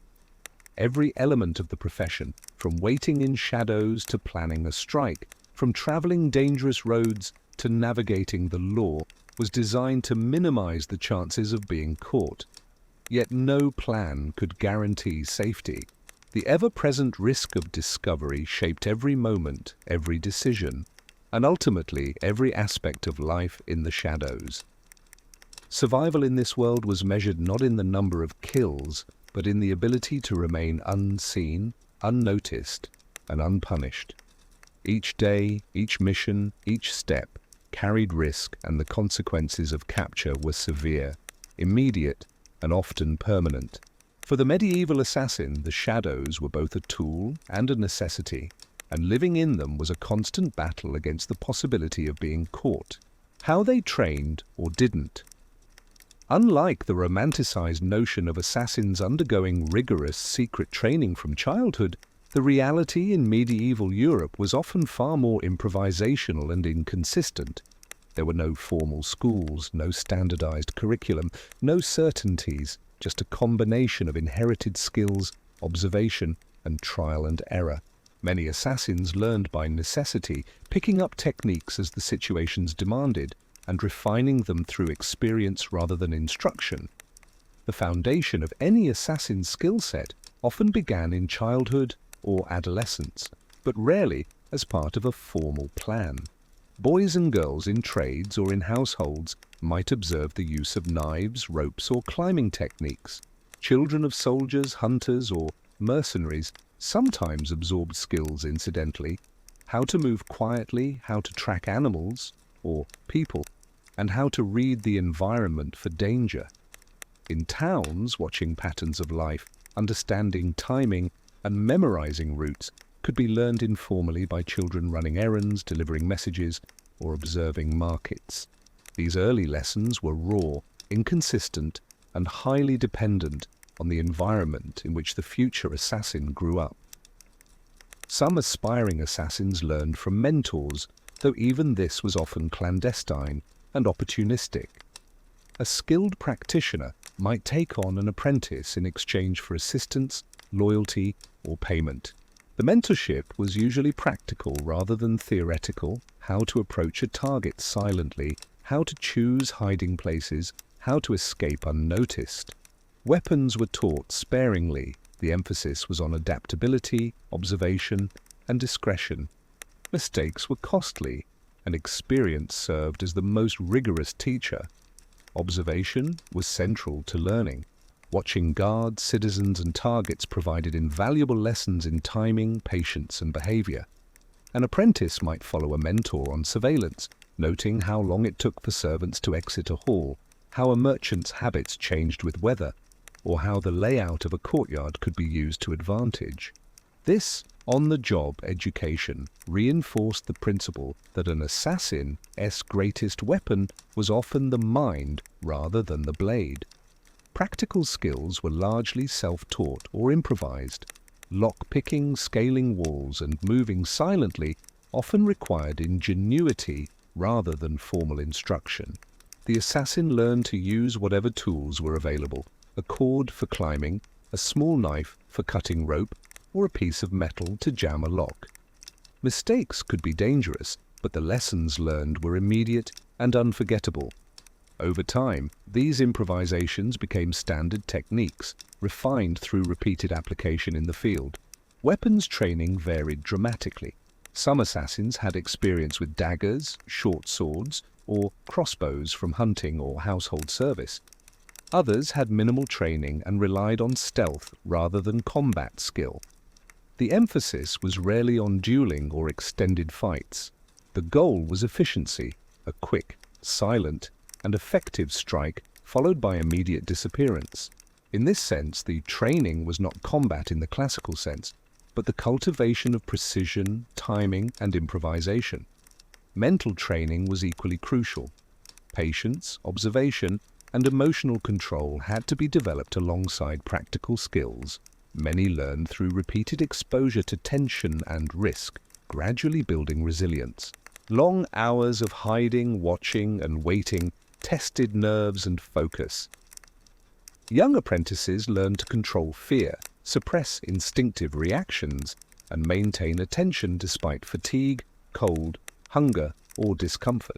Every element of the profession, from waiting in shadows to planning a strike, from traveling dangerous roads to navigating the law, was designed to minimize the chances of being caught. Yet no plan could guarantee safety. The ever-present risk of discovery shaped every moment, every decision, and ultimately every aspect of life in the shadows. Survival in this world was measured not in the number of kills, but in the ability to remain unseen, unnoticed, and unpunished. Each day, each mission, each step carried risk, and the consequences of capture were severe, immediate, and often permanent. For the medieval assassin, the shadows were both a tool and a necessity, and living in them was a constant battle against the possibility of being caught. How they trained or didn't. Unlike the romanticized notion of assassins undergoing rigorous secret training from childhood, the reality in medieval Europe was often far more improvisational and inconsistent. There were no formal schools, no standardized curriculum, no certainties, just a combination of inherited skills, observation, and trial and error. Many assassins learned by necessity, picking up techniques as the situations demanded, and refining them through experience rather than instruction. The foundation of any assassin's skill set often began in childhood or adolescence, but rarely as part of a formal plan. Boys and girls in trades or in households might observe the use of knives, ropes, or climbing techniques. Children of soldiers, hunters, or mercenaries sometimes absorbed skills incidentally: how to move quietly, how to track animals or people, and how to read the environment for danger. In towns, watching patterns of life, understanding timing, and memorizing routes could be learned informally by children running errands, delivering messages, or observing markets. These early lessons were raw, inconsistent, and highly dependent on the environment in which the future assassin grew up. Some aspiring assassins learned from mentors, though even this was often clandestine and opportunistic. A skilled practitioner might take on an apprentice in exchange for assistance, loyalty, or payment. The mentorship was usually practical rather than theoretical: how to approach a target silently, how to choose hiding places, how to escape unnoticed. Weapons were taught sparingly. The emphasis was on adaptability, observation, and discretion. Mistakes were costly, and experience served as the most rigorous teacher. Observation was central to learning. Watching guards, citizens, and targets provided invaluable lessons in timing, patience, and behavior. An apprentice might follow a mentor on surveillance, noting how long it took for servants to exit a hall, how a merchant's habits changed with weather, or how the layout of a courtyard could be used to advantage. This on-the-job education reinforced the principle that an assassin's greatest weapon was often the mind rather than the blade. Practical skills were largely self-taught or improvised. Lock-picking, scaling walls, and moving silently often required ingenuity rather than formal instruction. The assassin learned to use whatever tools were available: a cord for climbing, a small knife for cutting rope, or a piece of metal to jam a lock. Mistakes could be dangerous, but the lessons learned were immediate and unforgettable. Over time, these improvisations became standard techniques, refined through repeated application in the field. Weapons training varied dramatically. Some assassins had experience with daggers, short swords, or crossbows from hunting or household service. Others had minimal training and relied on stealth rather than combat skill. The emphasis was rarely on dueling or extended fights. The goal was efficiency: a quick, silent, and effective strike followed by immediate disappearance. In this sense, the training was not combat in the classical sense, but the cultivation of precision, timing, and improvisation. Mental training was equally crucial. Patience, observation, and emotional control had to be developed alongside practical skills. Many learned through repeated exposure to tension and risk, gradually building resilience. Long hours of hiding, watching, and waiting tested nerves and focus. Young apprentices learned to control fear, suppress instinctive reactions, and maintain attention despite fatigue, cold, hunger, or discomfort.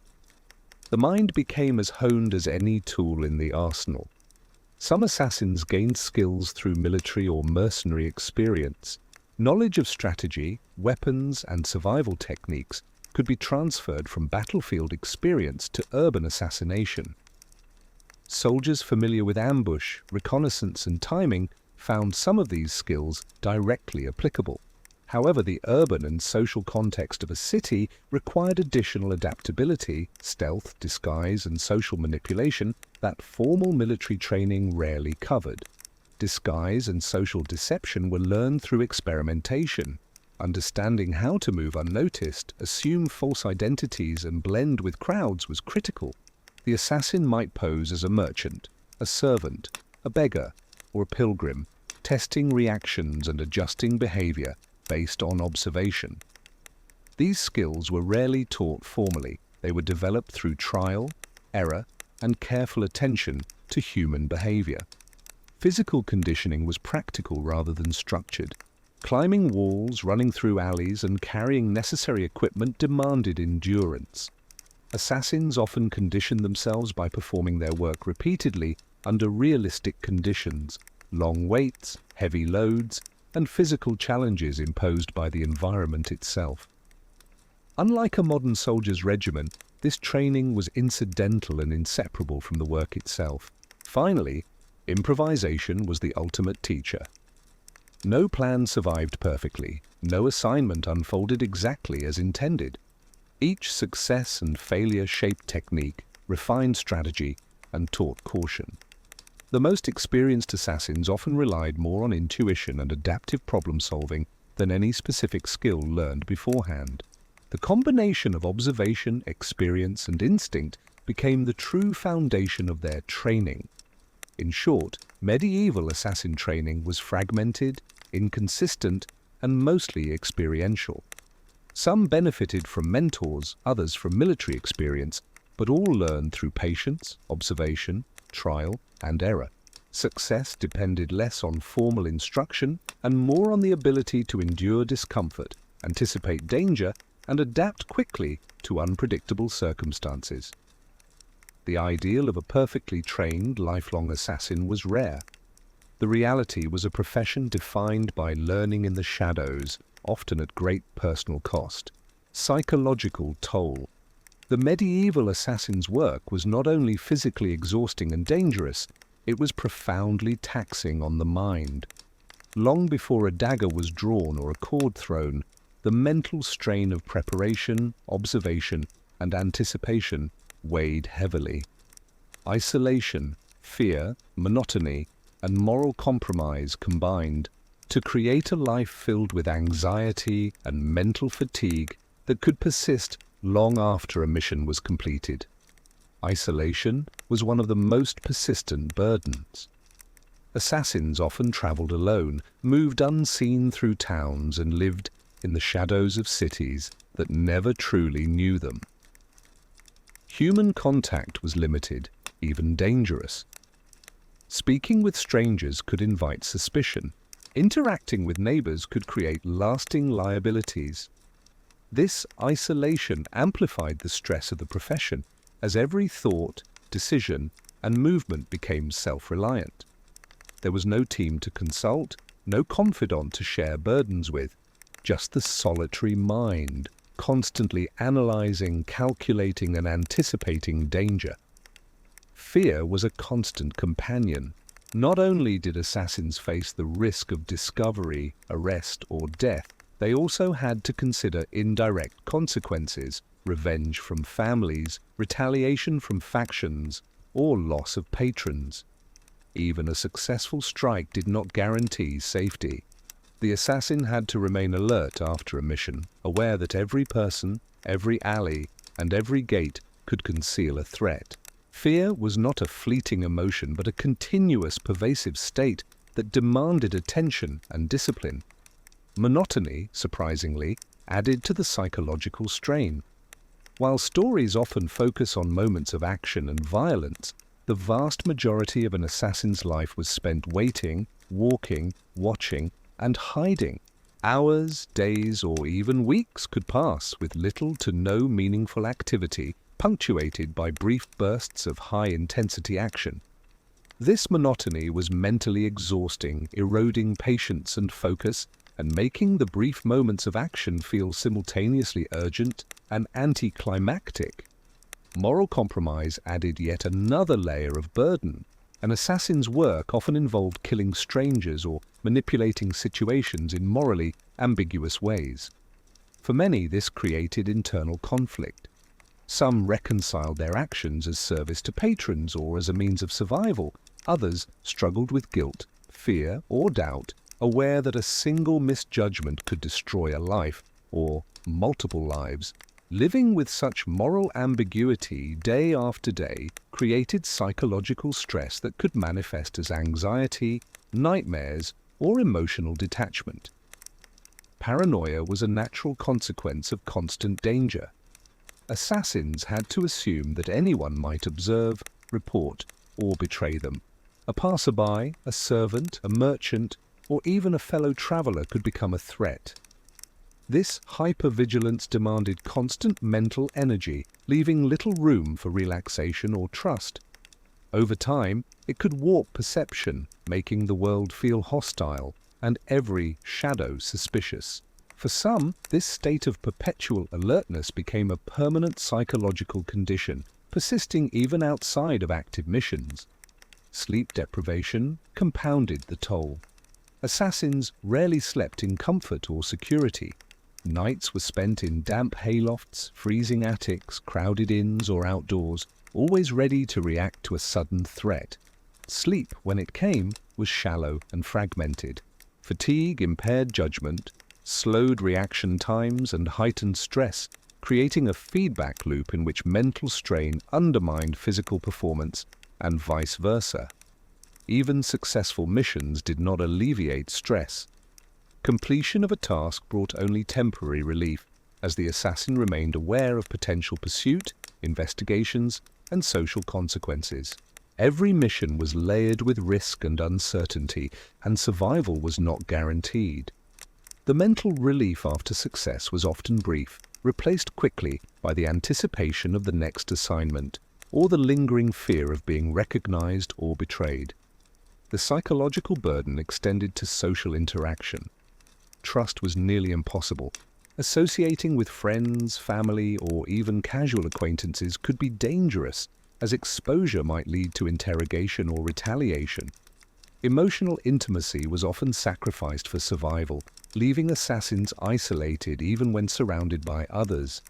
The mind became as honed as any tool in the arsenal. Some assassins gained skills through military or mercenary experience. Knowledge of strategy, weapons, and survival techniques could be transferred from battlefield experience to urban assassination. Soldiers familiar with ambush, reconnaissance, and timing found some of these skills directly applicable. However, the urban and social context of a city required additional adaptability, stealth, disguise, and social manipulation that formal military training rarely covered. Disguise and social deception were learned through experimentation. Understanding how to move unnoticed, assume false identities, and blend with crowds was critical. The assassin might pose as a merchant, a servant, a beggar, or a pilgrim, testing reactions and adjusting behavior based on observation. These skills were rarely taught formally. They were developed through trial, error, and careful attention to human behavior. Physical conditioning was practical rather than structured. Climbing walls, running through alleys, and carrying necessary equipment demanded endurance. Assassins often conditioned themselves by performing their work repeatedly under realistic conditions: long waits, heavy loads, and physical challenges imposed by the environment itself. Unlike a modern soldier's regimen, this training was incidental and inseparable from the work itself. Finally, improvisation was the ultimate teacher. No plan survived perfectly. No assignment unfolded exactly as intended. Each success and failure shaped technique, refined strategy, and taught caution. The most experienced assassins often relied more on intuition and adaptive problem-solving than any specific skill learned beforehand. The combination of observation, experience, and instinct became the true foundation of their training. In short, medieval assassin training was fragmented, inconsistent, and mostly experiential. Some benefited from mentors, others from military experience, but all learned through patience, observation, trial, and error. Success depended less on formal instruction and more on the ability to endure discomfort, anticipate danger, and adapt quickly to unpredictable circumstances. The ideal of a perfectly trained, lifelong assassin was rare. The reality was a profession defined by learning in the shadows, often at great personal cost. Psychological toll. The medieval assassin's work was not only physically exhausting and dangerous, it was profoundly taxing on the mind. Long before a dagger was drawn or a cord thrown, the mental strain of preparation, observation, and anticipation weighed heavily. Isolation, fear, monotony, and moral compromise combined to create a life filled with anxiety and mental fatigue that could persist long after a mission was completed. Isolation was one of the most persistent burdens. Assassins often traveled alone, moved unseen through towns, and lived in the shadows of cities that never truly knew them. Human contact was limited, even dangerous. Speaking with strangers could invite suspicion. Interacting with neighbors could create lasting liabilities. This isolation amplified the stress of the profession, as every thought, decision, and movement became self-reliant. There was no team to consult, no confidant to share burdens with, just the solitary mind, constantly analyzing, calculating, and anticipating danger. Fear was a constant companion. Not only did assassins face the risk of discovery, arrest, or death, they also had to consider indirect consequences, revenge from families, retaliation from factions, or loss of patrons. Even a successful strike did not guarantee safety. The assassin had to remain alert after a mission, aware that every person, every alley, and every gate could conceal a threat. Fear was not a fleeting emotion, but a continuous, pervasive state that demanded attention and discipline. Monotony, surprisingly, added to the psychological strain. While stories often focus on moments of action and violence, the vast majority of an assassin's life was spent waiting, walking, watching, and hiding. Hours, days, or even weeks could pass with little to no meaningful activity, punctuated by brief bursts of high-intensity action. This monotony was mentally exhausting, eroding patience and focus, and making the brief moments of action feel simultaneously urgent and anticlimactic. Moral compromise added yet another layer of burden. An assassin's work often involved killing strangers or manipulating situations in morally ambiguous ways. For many, this created internal conflict. Some reconciled their actions as service to patrons or as a means of survival. Others struggled with guilt, fear, or doubt, aware that a single misjudgment could destroy a life, or multiple lives. Living with such moral ambiguity day after day created psychological stress that could manifest as anxiety, nightmares, or emotional detachment. Paranoia was a natural consequence of constant danger. Assassins had to assume that anyone might observe, report, or betray them. A passerby, a servant, a merchant, or even a fellow traveler could become a threat. This hypervigilance demanded constant mental energy, leaving little room for relaxation or trust. Over time, it could warp perception, making the world feel hostile and every shadow suspicious. For some, this state of perpetual alertness became a permanent psychological condition, persisting even outside of active missions. Sleep deprivation compounded the toll. Assassins rarely slept in comfort or security. Nights were spent in damp haylofts, freezing attics, crowded inns, or outdoors, always ready to react to a sudden threat. Sleep, when it came, was shallow and fragmented. Fatigue impaired judgment, slowed reaction times, and heightened stress creating a feedback loop in which mental strain undermined physical performance and vice versa. Even successful missions did not alleviate stress. Completion of a task brought only temporary relief, as the assassin remained aware of potential pursuit, investigations, and social consequences. Every mission was layered with risk and uncertainty, and survival was not guaranteed. The mental relief after success was often brief, replaced quickly by the anticipation of the next assignment, or the lingering fear of being recognized or betrayed. The psychological burden extended to social interaction. Trust was nearly impossible. Associating with friends, family, or even casual acquaintances could be dangerous, as exposure might lead to interrogation or retaliation. Emotional intimacy was often sacrificed for survival, leaving assassins isolated even when surrounded by others.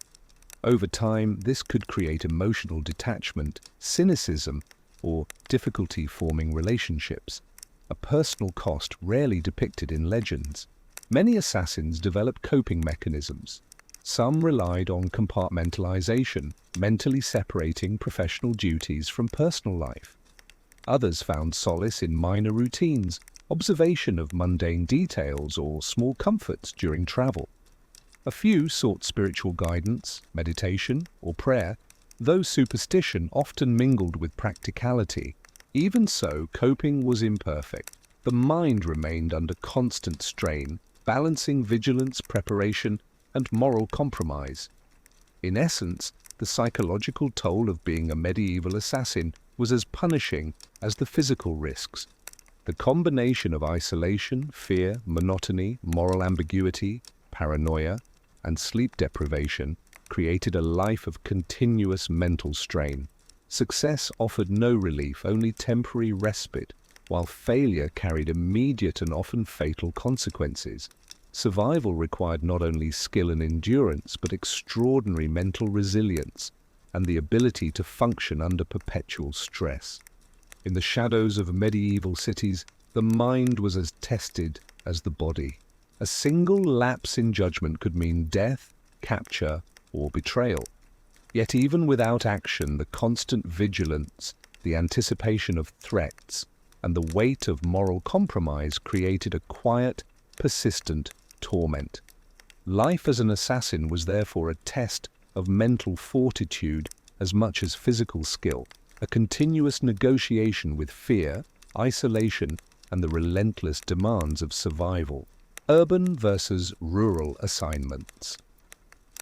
Over time, this could create emotional detachment, cynicism, or difficulty forming relationships, a personal cost rarely depicted in legends. Many assassins developed coping mechanisms. Some relied on compartmentalization, mentally separating professional duties from personal life. Others found solace in minor routines, observation of mundane details, or small comforts during travel. A few sought spiritual guidance, meditation, or prayer, though superstition often mingled with practicality. Even so, coping was imperfect. The mind remained under constant strain, balancing vigilance, preparation, and moral compromise. In essence, the psychological toll of being a medieval assassin was as punishing as the physical risks. The combination of isolation, fear, monotony, moral ambiguity, paranoia, and sleep deprivation created a life of continuous mental strain. Success offered no relief, only temporary respite, while failure carried immediate and often fatal consequences. Survival required not only skill and endurance, but extraordinary mental resilience and the ability to function under perpetual stress. In the shadows of medieval cities, the mind was as tested as the body. A single lapse in judgment could mean death, capture, or betrayal. Yet even without action, the constant vigilance, the anticipation of threats, and the weight of moral compromise created a quiet, persistent torment. Life as an assassin was therefore a test of mental fortitude as much as physical skill, a continuous negotiation with fear, isolation, and the relentless demands of survival. Urban versus rural assignments.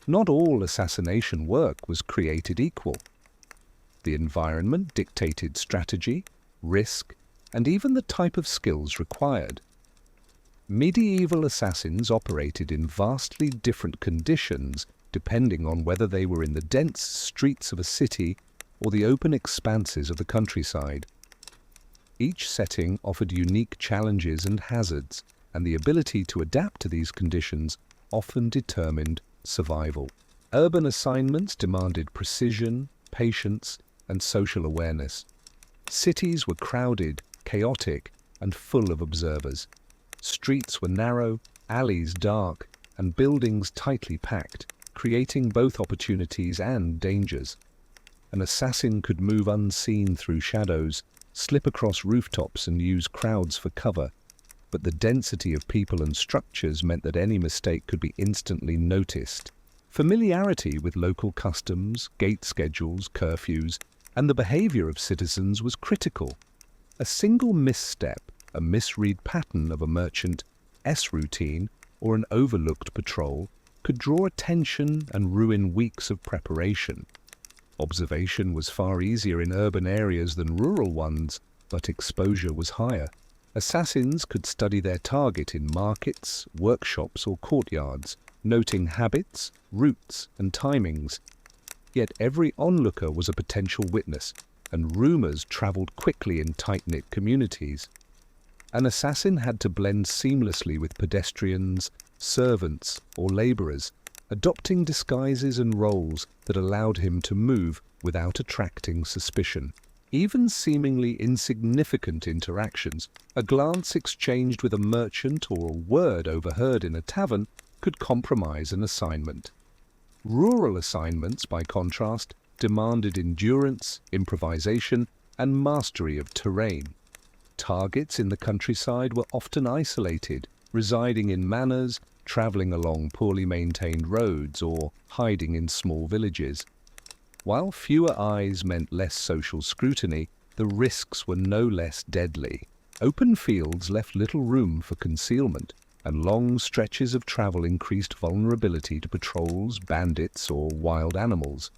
Not all assassination work was created equal. The environment dictated strategy, risk, and even the type of skills required. Medieval assassins operated in vastly different conditions depending on whether they were in the dense streets of a city or the open expanses of the countryside. Each setting offered unique challenges and hazards, and the ability to adapt to these conditions often determined survival. Urban assignments demanded precision, patience, and social awareness. Cities were crowded, chaotic, and full of observers. Streets were narrow, alleys dark, and buildings tightly packed, creating both opportunities and dangers. An assassin could move unseen through shadows, slip across rooftops, and use crowds for cover, but the density of people and structures meant that any mistake could be instantly noticed. Familiarity with local customs, gate schedules, curfews, and the behavior of citizens was critical. A single misstep, a misread pattern of a merchant's routine, or an overlooked patrol could draw attention and ruin weeks of preparation. Observation was far easier in urban areas than rural ones, but exposure was higher. Assassins could study their target in markets, workshops, or courtyards, noting habits, routes, and timings. Yet every onlooker was a potential witness, and rumors traveled quickly in tight-knit communities. An assassin had to blend seamlessly with pedestrians, servants, or laborers, adopting disguises and roles that allowed him to move without attracting suspicion. Even seemingly insignificant interactions, a glance exchanged with a merchant or a word overheard in a tavern, could compromise an assignment. Rural assignments, by contrast, demanded endurance, improvisation, and mastery of terrain. Targets in the countryside were often isolated, residing in manors, traveling along poorly maintained roads, or hiding in small villages. While fewer eyes meant less social scrutiny, the risks were no less deadly. Open fields left little room for concealment, and long stretches of travel increased vulnerability to patrols, bandits, or wild animals.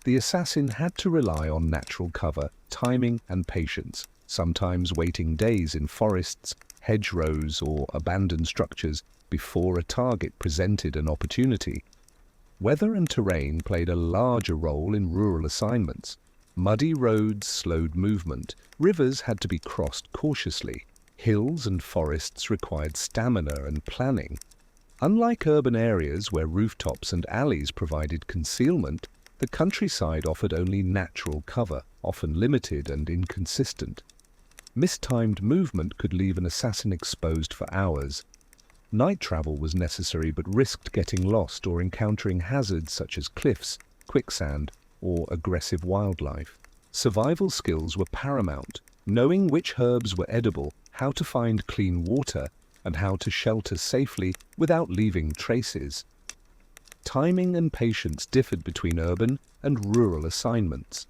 The assassin had to rely on natural cover, timing, and patience, sometimes waiting days in forests, hedgerows, or abandoned structures before a target presented an opportunity. Weather and terrain played a larger role in rural assignments. Muddy roads slowed movement, rivers had to be crossed cautiously, hills and forests required stamina and planning. Unlike urban areas where rooftops and alleys provided concealment, the countryside offered only natural cover, often limited and inconsistent. Mistimed movement could leave an assassin exposed for hours. Night travel was necessary but risked getting lost or encountering hazards such as cliffs, quicksand, or aggressive wildlife. Survival skills were paramount, knowing which herbs were edible, how to find clean water, and how to shelter safely without leaving traces. Timing and patience differed between urban and rural assignments.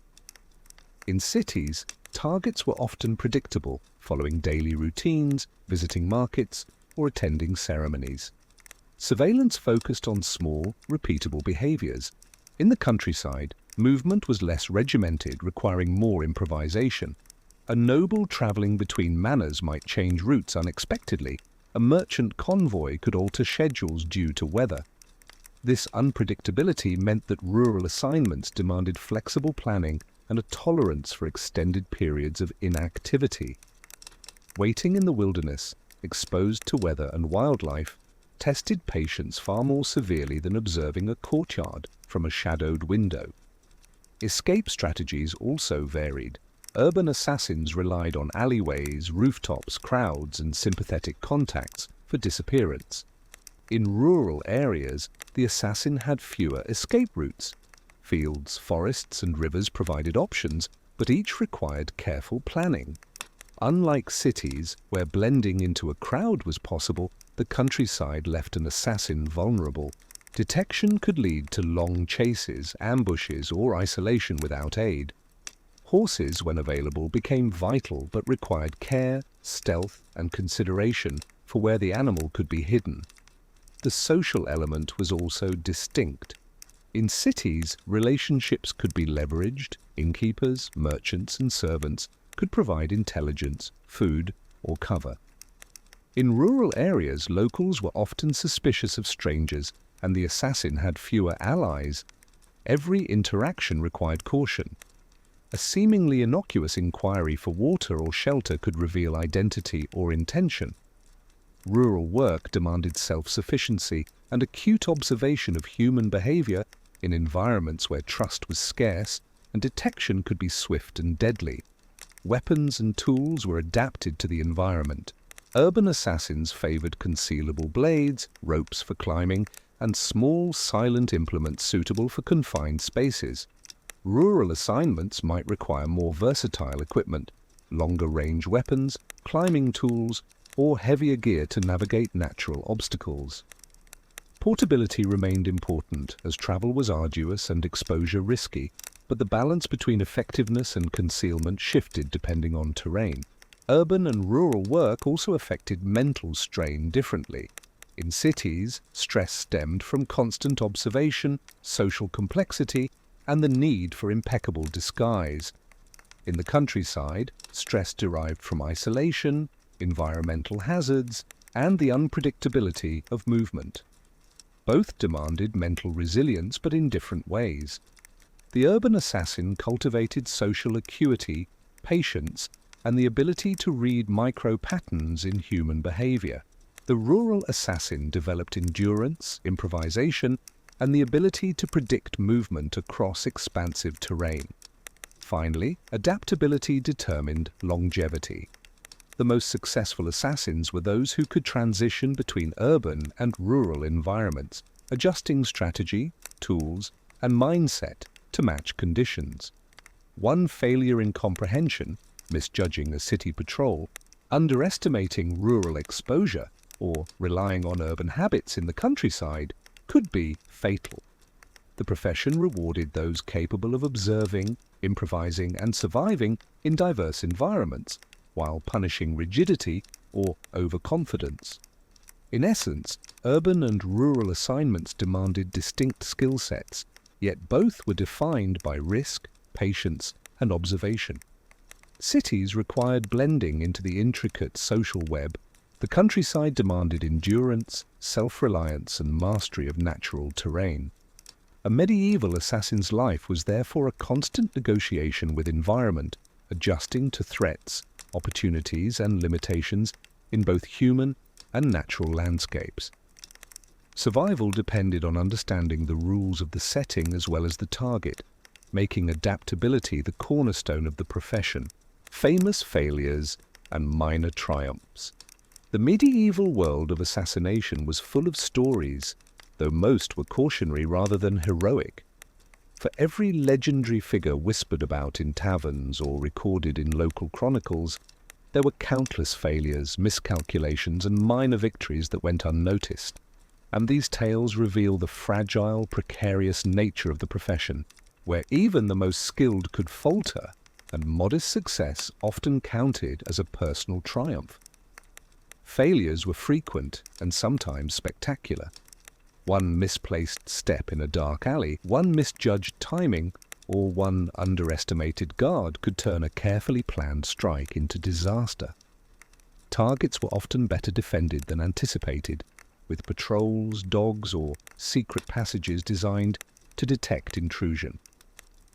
In cities, targets were often predictable, following daily routines, visiting markets, or attending ceremonies. Surveillance focused on small, repeatable behaviors. In the countryside, movement was less regimented, requiring more improvisation. A noble traveling between manors might change routes unexpectedly. A merchant convoy could alter schedules due to weather. This unpredictability meant that rural assignments demanded flexible planning and a tolerance for extended periods of inactivity. Waiting in the wilderness, exposed to weather and wildlife, tested patience far more severely than observing a courtyard from a shadowed window. Escape strategies also varied. Urban assassins relied on alleyways, rooftops, crowds, and sympathetic contacts for disappearance. In rural areas, the assassin had fewer escape routes. Fields, forests, and rivers provided options, but each required careful planning. Unlike cities, where blending into a crowd was possible, the countryside left an assassin vulnerable. Detection could lead to long chases, ambushes, or isolation without aid. Horses, when available, became vital but required care, stealth, and consideration for where the animal could be hidden. The social element was also distinct. In cities, relationships could be leveraged. Innkeepers, merchants, and servants could provide intelligence, food, or cover. In rural areas, locals were often suspicious of strangers, and the assassin had fewer allies. Every interaction required caution. A seemingly innocuous inquiry for water or shelter could reveal identity or intention. Rural work demanded self-sufficiency and acute observation of human behavior in environments where trust was scarce and detection could be swift and deadly. Weapons and tools were adapted to the environment. Urban assassins favored concealable blades, ropes for climbing, and small, silent implements suitable for confined spaces. Rural assignments might require more versatile equipment, longer-range weapons, climbing tools, or heavier gear to navigate natural obstacles. Portability remained important as travel was arduous and exposure risky, but the balance between effectiveness and concealment shifted depending on terrain. Urban and rural work also affected mental strain differently. In cities, stress stemmed from constant observation, social complexity, and the need for impeccable disguise. In the countryside, stress derived from isolation, environmental hazards, and the unpredictability of movement. Both demanded mental resilience, but in different ways. The urban assassin cultivated social acuity, patience, and the ability to read micro-patterns in human behavior. The rural assassin developed endurance, improvisation, and the ability to predict movement across expansive terrain. Finally, adaptability determined longevity. The most successful assassins were those who could transition between urban and rural environments, adjusting strategy, tools, and mindset to match conditions. One failure in comprehension, misjudging a city patrol, underestimating rural exposure, or relying on urban habits in the countryside could be fatal. The profession rewarded those capable of observing, improvising, and surviving in diverse environments, while punishing rigidity or overconfidence. In essence, urban and rural assignments demanded distinct skill sets, yet both were defined by risk, patience, and observation. Cities required blending into the intricate social web. The countryside demanded endurance, self-reliance, and mastery of natural terrain. A medieval assassin's life was therefore a constant negotiation with environment, adjusting to threats, opportunities, and limitations in both human and natural landscapes. Survival depended on understanding the rules of the setting as well as the target, making adaptability the cornerstone of the profession. Famous failures and minor triumphs. The medieval world of assassination was full of stories, though most were cautionary rather than heroic. For every legendary figure whispered about in taverns or recorded in local chronicles, there were countless failures, miscalculations, and minor victories that went unnoticed. And these tales reveal the fragile, precarious nature of the profession, where even the most skilled could falter, and modest success often counted as a personal triumph. Failures were frequent and sometimes spectacular. One misplaced step in a dark alley, one misjudged timing, or one underestimated guard could turn a carefully planned strike into disaster. Targets were often better defended than anticipated, with patrols, dogs, or secret passages designed to detect intrusion.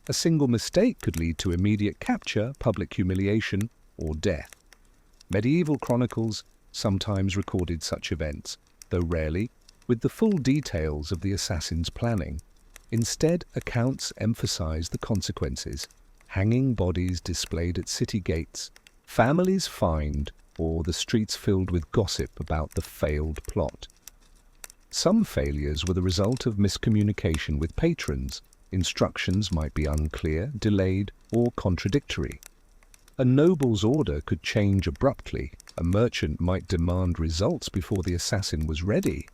A single mistake could lead to immediate capture, public humiliation, or death. Medieval chronicles sometimes recorded such events, though rarely with the full details of the assassin's planning. Instead, accounts emphasize the consequences: hanging bodies displayed at city gates, families fined, or the streets filled with gossip about the failed plot. Some failures were the result of miscommunication with patrons. Instructions might be unclear, delayed, or contradictory. A noble's order could change abruptly. A merchant might demand results before the assassin was ready.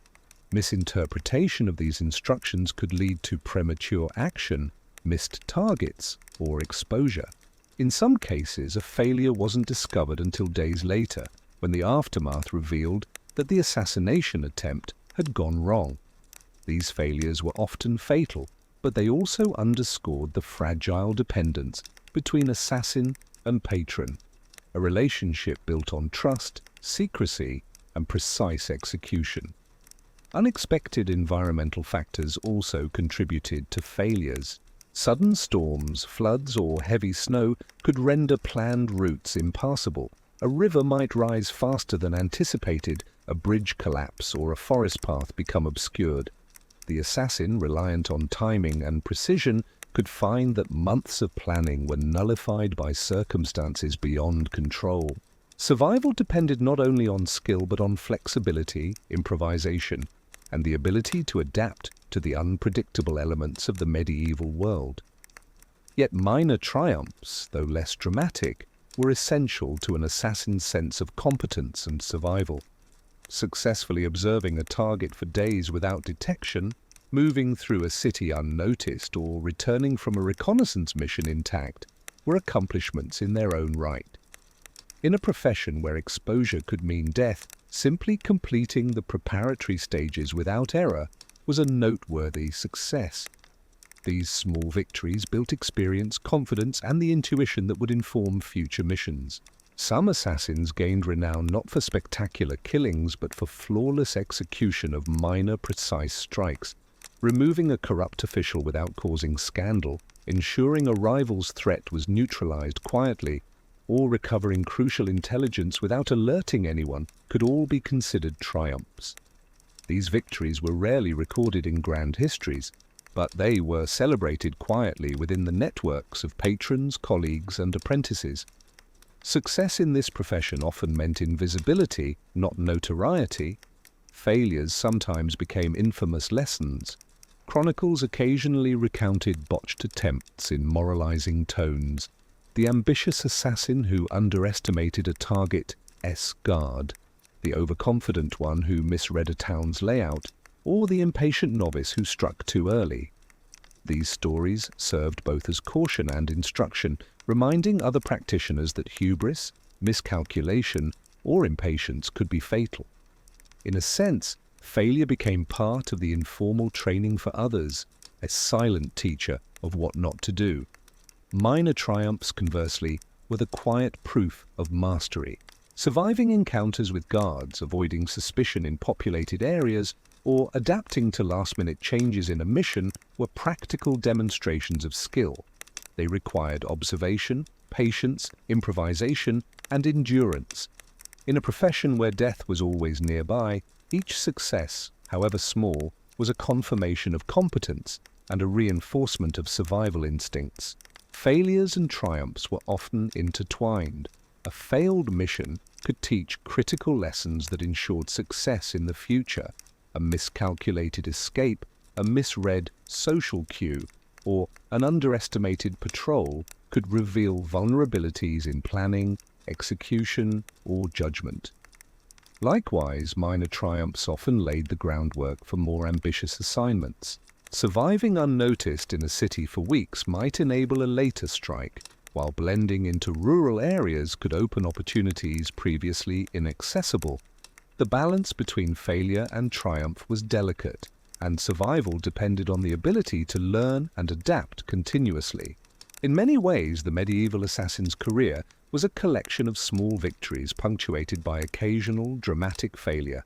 Misinterpretation of these instructions could lead to premature action, missed targets, or exposure. In some cases, a failure wasn't discovered until days later, when the aftermath revealed that the assassination attempt had gone wrong. These failures were often fatal, but they also underscored the fragile dependence between assassin and patron, a relationship built on trust, secrecy, and precise execution. Unexpected environmental factors also contributed to failures. Sudden storms, floods, or heavy snow could render planned routes impassable. A river might rise faster than anticipated, a bridge collapse, or a forest path become obscured. The assassin, reliant on timing and precision, could find that months of planning were nullified by circumstances beyond control. Survival depended not only on skill but on flexibility, improvisation, and the ability to adapt to the unpredictable elements of the medieval world. Yet minor triumphs, though less dramatic, were essential to an assassin's sense of competence and survival. Successfully observing a target for days without detection, moving through a city unnoticed, or returning from a reconnaissance mission intact were accomplishments in their own right. In a profession where exposure could mean death, simply completing the preparatory stages without error was a noteworthy success. These small victories built experience, confidence, and the intuition that would inform future missions. Some assassins gained renown not for spectacular killings but for flawless execution of minor, precise strikes, removing a corrupt official without causing scandal, ensuring a rival's threat was neutralized quietly, or recovering crucial intelligence without alerting anyone could all be considered triumphs. These victories were rarely recorded in grand histories, but they were celebrated quietly within the networks of patrons, colleagues, and apprentices. Success in this profession often meant invisibility, not notoriety, failures sometimes became infamous lessons. Chronicles occasionally recounted botched attempts in moralizing tones. The ambitious assassin who underestimated a target's guard, the overconfident one who misread a town's layout, or the impatient novice who struck too early. These stories served both as caution and instruction, reminding other practitioners that hubris, miscalculation, or impatience could be fatal. In a sense, failure became part of the informal training for others, a silent teacher of what not to do. Minor triumphs, conversely, were the quiet proof of mastery. Surviving encounters with guards, avoiding suspicion in populated areas, or adapting to last-minute changes in a mission were practical demonstrations of skill. They required observation, patience, improvisation, and endurance. In a profession where death was always nearby, each success, however small, was a confirmation of competence and a reinforcement of survival instincts. Failures and triumphs were often intertwined. A failed mission could teach critical lessons that ensured success in the future. A miscalculated escape, a misread social cue, or an underestimated patrol could reveal vulnerabilities in planning, execution, or judgment. Likewise, minor triumphs often laid the groundwork for more ambitious assignments. Surviving unnoticed in a city for weeks might enable a later strike, while blending into rural areas could open opportunities previously inaccessible. The balance between failure and triumph was delicate, and survival depended on the ability to learn and adapt continuously. In many ways, the medieval assassin's career was a collection of small victories punctuated by occasional dramatic failure.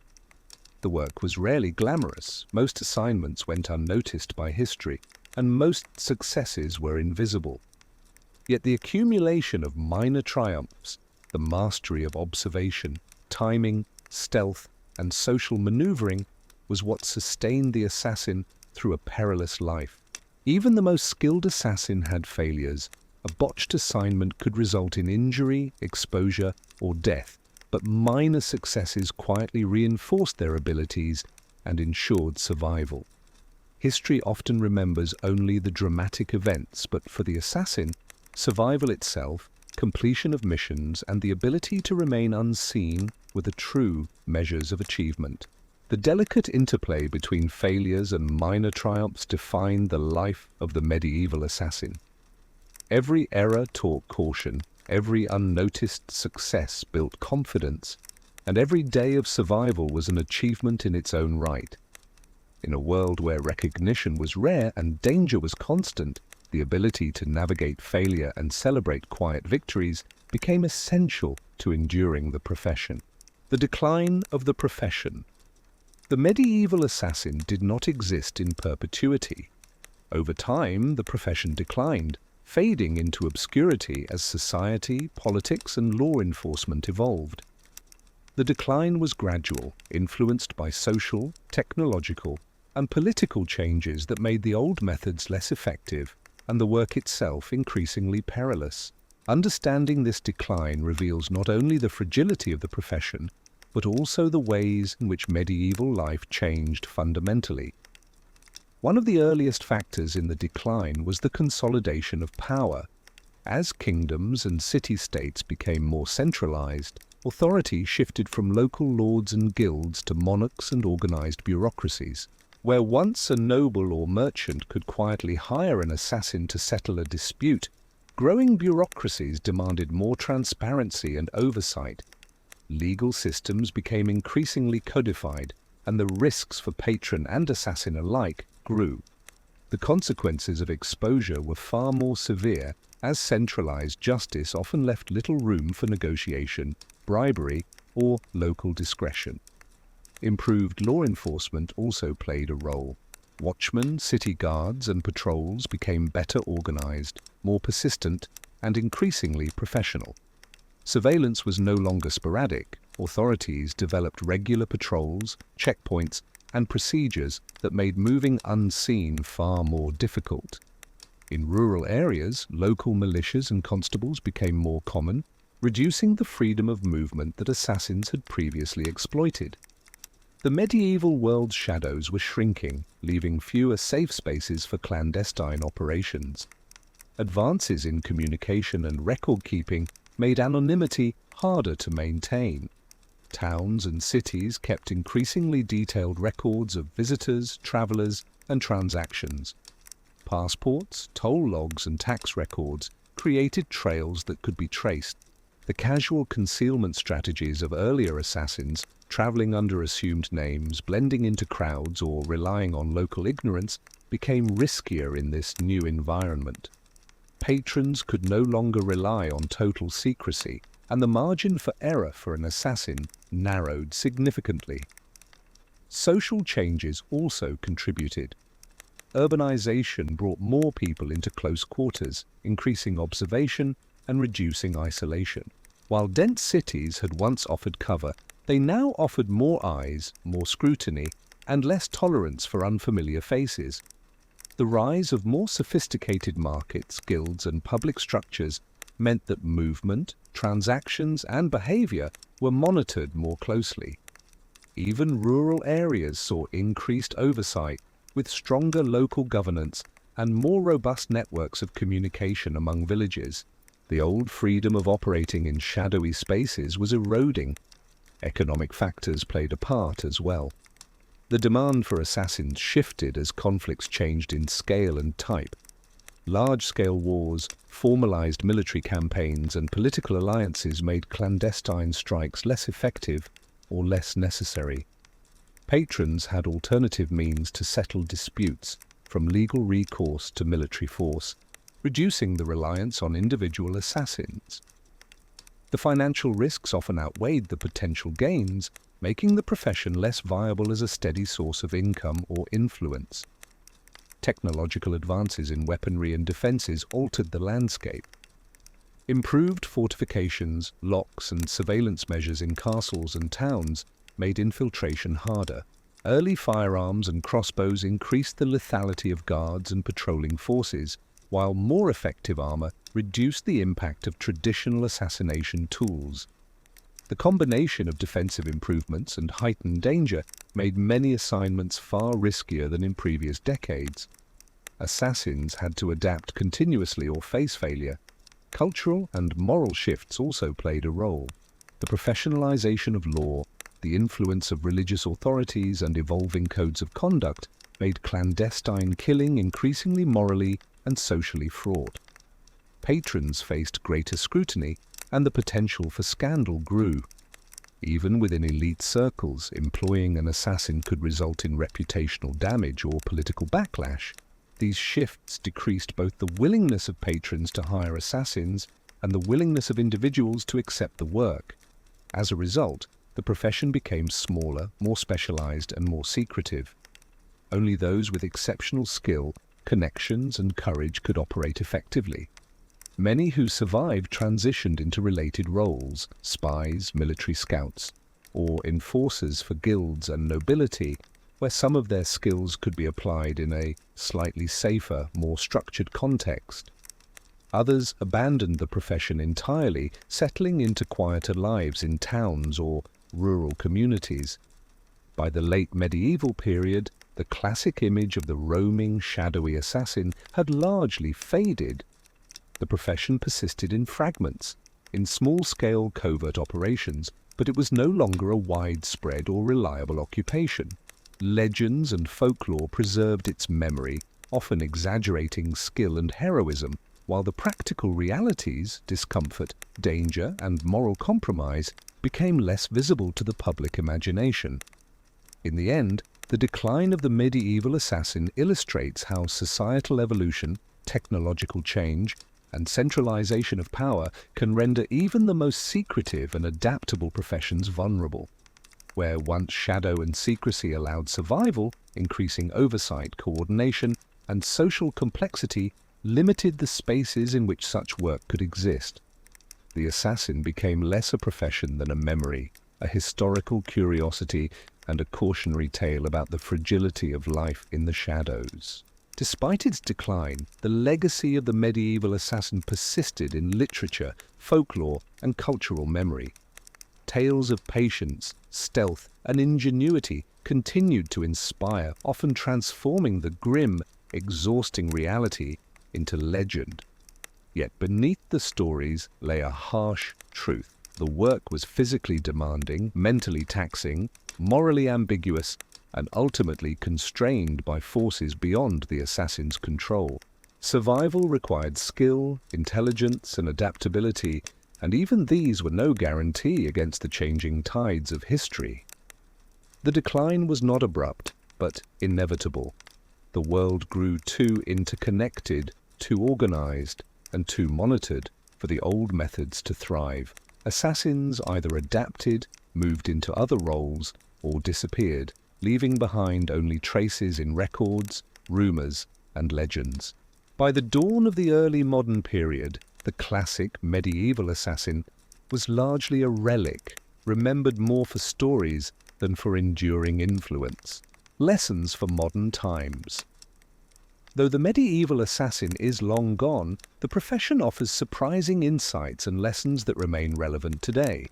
The work was rarely glamorous, most assignments went unnoticed by history, and most successes were invisible. Yet the accumulation of minor triumphs, the mastery of observation, timing, stealth, and social maneuvering was what sustained the assassin through a perilous life. Even the most skilled assassin had failures. A botched assignment could result in injury, exposure, or death, but minor successes quietly reinforced their abilities and ensured survival. History often remembers only the dramatic events, but for the assassin, survival itself, completion of missions, and the ability to remain unseen were the true measures of achievement. The delicate interplay between failures and minor triumphs defined the life of the medieval assassin. Every error taught caution, every unnoticed success built confidence, and every day of survival was an achievement in its own right. In a world where recognition was rare and danger was constant, the ability to navigate failure and celebrate quiet victories became essential to enduring the profession. The decline of the profession. The medieval assassin did not exist in perpetuity. Over time, the profession declined, fading into obscurity as society, politics, and law enforcement evolved. The decline was gradual, influenced by social, technological, and political changes that made the old methods less effective and the work itself increasingly perilous. Understanding this decline reveals not only the fragility of the profession, but also the ways in which medieval life changed fundamentally. One of the earliest factors in the decline was the consolidation of power. As kingdoms and city-states became more centralized, authority shifted from local lords and guilds to monarchs and organized bureaucracies. Where once a noble or merchant could quietly hire an assassin to settle a dispute, growing bureaucracies demanded more transparency and oversight. Legal systems became increasingly codified, and the risks for patron and assassin alike grew. The consequences of exposure were far more severe, as centralized justice often left little room for negotiation, bribery, or local discretion. Improved law enforcement also played a role. Watchmen, city guards, and patrols became better organized, more persistent, and increasingly professional. Surveillance was no longer sporadic. Authorities developed regular patrols, checkpoints, and procedures that made moving unseen far more difficult. In rural areas, local militias and constables became more common, reducing the freedom of movement that assassins had previously exploited. The medieval world's shadows were shrinking, leaving fewer safe spaces for clandestine operations. Advances in communication and record-keeping made anonymity harder to maintain. Towns and cities kept increasingly detailed records of visitors, travelers, and transactions. Passports, toll logs, and tax records created trails that could be traced. The casual concealment strategies of earlier assassins, traveling under assumed names, blending into crowds, or relying on local ignorance, became riskier in this new environment. Patrons could no longer rely on total secrecy, and the margin for error for an assassin narrowed significantly. Social changes also contributed. Urbanization brought more people into close quarters, increasing observation and reducing isolation. While dense cities had once offered cover, they now offered more eyes, more scrutiny, and less tolerance for unfamiliar faces. The rise of more sophisticated markets, guilds, and public structures meant that movement, transactions, and behavior were monitored more closely. Even rural areas saw increased oversight, with stronger local governance and more robust networks of communication among villages. The old freedom of operating in shadowy spaces was eroding. Economic factors played a part as well. The demand for assassins shifted as conflicts changed in scale and type. Large-scale wars, formalized military campaigns, and political alliances made clandestine strikes less effective or less necessary. Patrons had alternative means to settle disputes, from legal recourse to military force, reducing the reliance on individual assassins. The financial risks often outweighed the potential gains, making the profession less viable as a steady source of income or influence. Technological advances in weaponry and defenses altered the landscape. Improved fortifications, locks, and surveillance measures in castles and towns made infiltration harder. Early firearms and crossbows increased the lethality of guards and patrolling forces, while more effective armor reduced the impact of traditional assassination tools. The combination of defensive improvements and heightened danger made many assignments far riskier than in previous decades. Assassins had to adapt continuously or face failure. Cultural and moral shifts also played a role. The professionalization of law, the influence of religious authorities, and evolving codes of conduct made clandestine killing increasingly morally and socially fraught. Patrons faced greater scrutiny, and the potential for scandal grew. Even within elite circles, employing an assassin could result in reputational damage or political backlash. These shifts decreased both the willingness of patrons to hire assassins and the willingness of individuals to accept the work. As a result, the profession became smaller, more specialized, and more secretive. Only those with exceptional skill, connections, and courage could operate effectively. Many who survived transitioned into related roles: spies, military scouts, or enforcers for guilds and nobility, where some of their skills could be applied in a slightly safer, more structured context. Others abandoned the profession entirely, settling into quieter lives in towns or rural communities. By the late medieval period, the classic image of the roaming, shadowy assassin had largely faded. The profession persisted in fragments, in small-scale covert operations, but it was no longer a widespread or reliable occupation. Legends and folklore preserved its memory, often exaggerating skill and heroism, while the practical realities, discomfort, danger, and moral compromise became less visible to the public imagination. In the end, the decline of the medieval assassin illustrates how societal evolution, technological change, and centralization of power can render even the most secretive and adaptable professions vulnerable. Where once shadow and secrecy allowed survival, increasing oversight, coordination, and social complexity limited the spaces in which such work could exist. The assassin became less a profession than a memory, a historical curiosity, and a cautionary tale about the fragility of life in the shadows. Despite its decline, the legacy of the medieval assassin persisted in literature, folklore, and cultural memory. Tales of patience, stealth, and ingenuity continued to inspire, often transforming the grim, exhausting reality into legend. Yet beneath the stories lay a harsh truth. The work was physically demanding, mentally taxing, morally ambiguous, and ultimately constrained by forces beyond the assassin's control. Survival required skill, intelligence, and adaptability, and even these were no guarantee against the changing tides of history. The decline was not abrupt, but inevitable. The world grew too interconnected, too organized, and too monitored for the old methods to thrive. Assassins either adapted, moved into other roles, or disappeared, leaving behind only traces in records, rumors, and legends. By the dawn of the early modern period, the classic medieval assassin was largely a relic, remembered more for stories than for enduring influence. Lessons for modern times. Though the medieval assassin is long gone, the profession offers surprising insights and lessons that remain relevant today.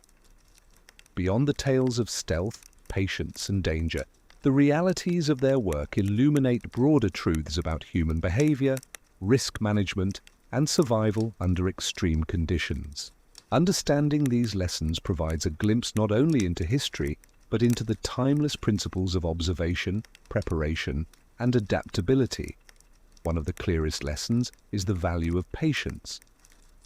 Beyond the tales of stealth, patience, and danger, the realities of their work illuminate broader truths about human behavior, risk management, and survival under extreme conditions. Understanding these lessons provides a glimpse not only into history, but into the timeless principles of observation, preparation, and adaptability. One of the clearest lessons is the value of patience.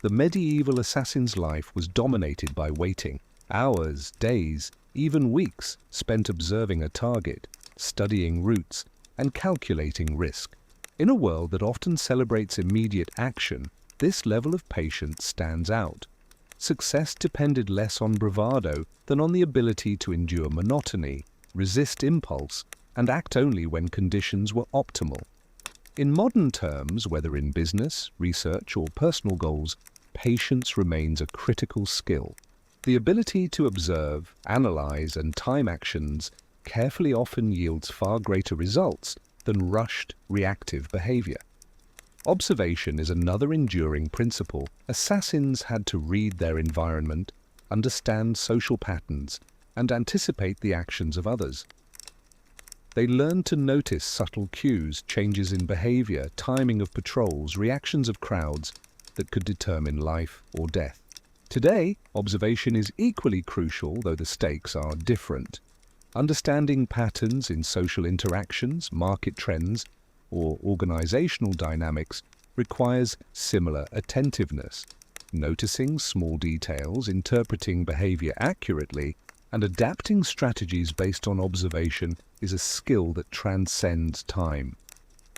The medieval assassin's life was dominated by waiting. Hours, days, even weeks spent observing a target, studying routes, and calculating risk. In a world that often celebrates immediate action, this level of patience stands out. Success depended less on bravado than on the ability to endure monotony, resist impulse, and act only when conditions were optimal. In modern terms, whether in business, research, or personal goals, patience remains a critical skill. The ability to observe, analyze, and time actions carefully often yields far greater results than rushed, reactive behavior. Observation is another enduring principle. Assassins had to read their environment, understand social patterns, and anticipate the actions of others. They learned to notice subtle cues, changes in behavior, timing of patrols, reactions of crowds that could determine life or death. Today, observation is equally crucial, though the stakes are different. Understanding patterns in social interactions, market trends, or organizational dynamics requires similar attentiveness. Noticing small details, interpreting behavior accurately, and adapting strategies based on observation is a skill that transcends time.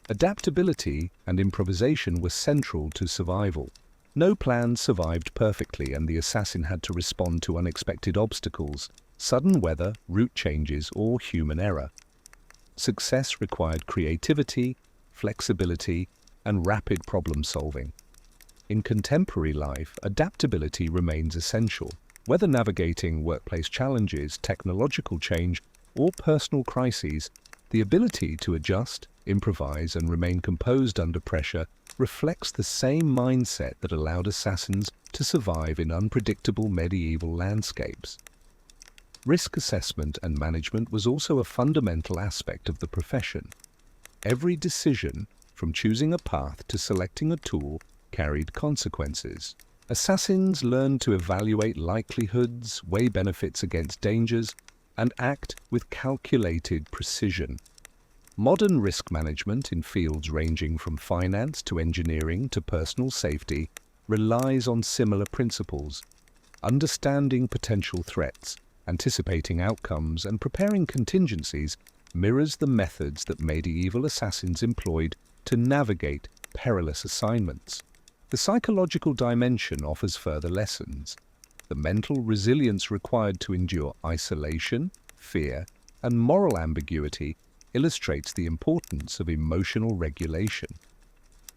Adaptability and improvisation were central to survival. No plan survived perfectly, and the assassin had to respond to unexpected obstacles, sudden weather, route changes, or human error. Success required creativity, flexibility, and rapid problem-solving. In contemporary life, adaptability remains essential. Whether navigating workplace challenges, technological change, or personal crises, the ability to adjust, improvise, and remain composed under pressure reflects the same mindset that allowed assassins to survive in unpredictable medieval landscapes. Risk assessment and management was also a fundamental aspect of the profession. Every decision, from choosing a path to selecting a tool, carried consequences. Assassins learned to evaluate likelihoods, weigh benefits against dangers, and act with calculated precision. Modern risk management in fields ranging from finance to engineering to personal safety relies on similar principles. Understanding potential threats, anticipating outcomes, and preparing contingencies mirrors the methods that medieval assassins employed to navigate perilous assignments. The psychological dimension offers further lessons. The mental resilience required to endure isolation, fear, and moral ambiguity illustrates the importance of emotional regulation.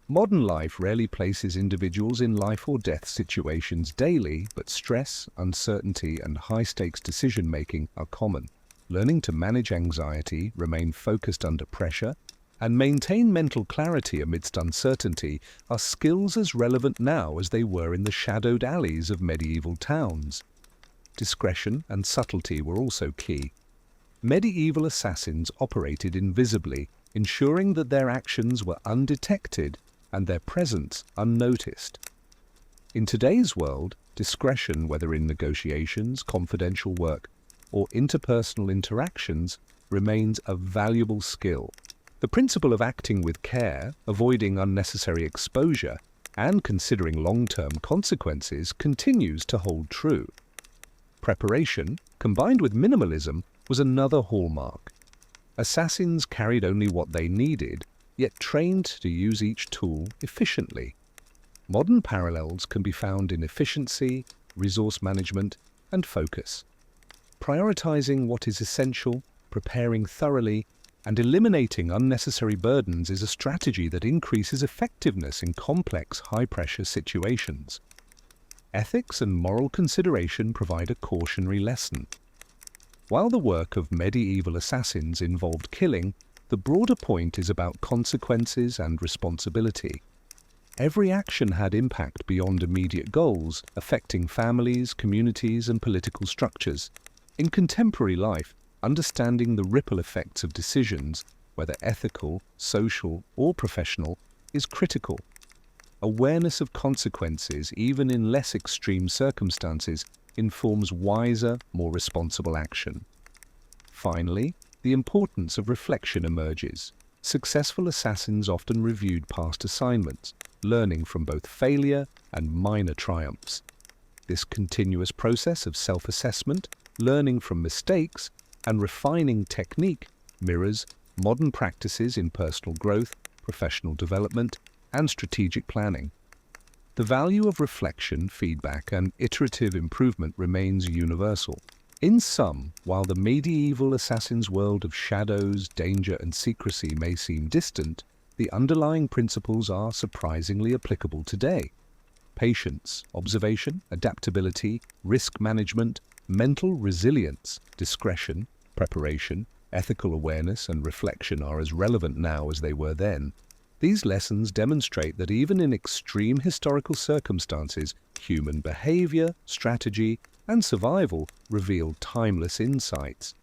Modern life rarely places individuals in life or death situations daily, but stress, uncertainty, and high-stakes decision-making are common. Learning to manage anxiety, remain focused under pressure, and maintain mental clarity amidst uncertainty are skills as relevant now as they were in the shadowed alleys of medieval towns. Discretion and subtlety were also key. medieval assassins operated invisibly, ensuring that their actions were undetected and their presence unnoticed. In today's world, discretion, whether in negotiations, confidential work, or interpersonal interactions, remains a valuable skill. The principle of acting with care, avoiding unnecessary exposure, and considering long-term consequences continues to hold true. Preparation, combined with minimalism, was another hallmark. Assassins carried only what they needed, yet trained to use each tool efficiently. Modern parallels can be found in efficiency, resource management, and focus. Prioritizing what is essential, preparing thoroughly, and eliminating unnecessary burdens is a strategy that increases effectiveness in complex, high-pressure situations. Ethics and moral consideration provide a cautionary lesson. While the work of medieval assassins involved killing, the broader point is about consequences and responsibility. Every action had impact beyond immediate goals, affecting families, communities, and political structures. In contemporary life, understanding the ripple effects of decisions, whether ethical, social, or professional, is critical. Awareness of consequences, even in less extreme circumstances, informs wiser, more responsible action. Finally, the importance of reflection emerges. Successful assassins often reviewed past assignments, learning from both failure and minor triumphs. This continuous process of self-assessment, learning from mistakes, and refining technique mirrors modern practices in personal growth, professional development, and strategic planning. The value of reflection, feedback, and iterative improvement remains universal. In sum, while the medieval assassin's world of shadows, danger, and secrecy may seem distant, the underlying principles are surprisingly applicable today. Patience, observation, adaptability, risk management, mental resilience, discretion, preparation, ethical awareness, and reflection are as relevant now as they were then. These lessons demonstrate that even in extreme historical circumstances, human behavior, strategy, and survival reveal timeless insights.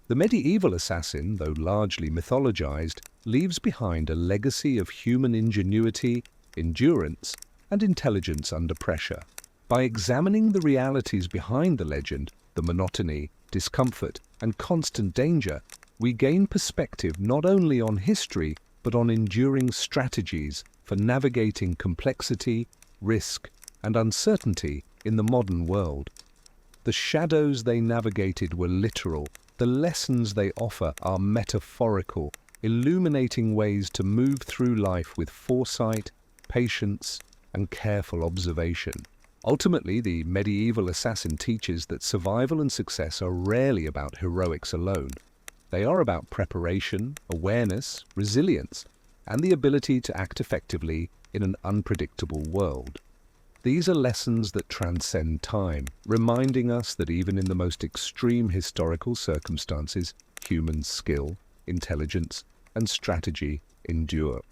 The medieval assassin, though largely mythologized, leaves behind a legacy of human ingenuity, endurance, and intelligence under pressure. By examining the realities behind the legend, the monotony, discomfort, and constant danger, we gain perspective not only on history, but on enduring strategies for navigating complexity, risk, and uncertainty in the modern world. The shadows they navigated were literal. The lessons they offer are metaphorical, illuminating ways to move through life with foresight, patience, and careful observation. Ultimately, the medieval assassin teaches that survival and success are rarely about heroics alone. They are about preparation, awareness, resilience, and the ability to act effectively in an unpredictable world. These are lessons that transcend time, reminding us that even in the most extreme historical circumstances, human skill, intelligence, and strategy endure.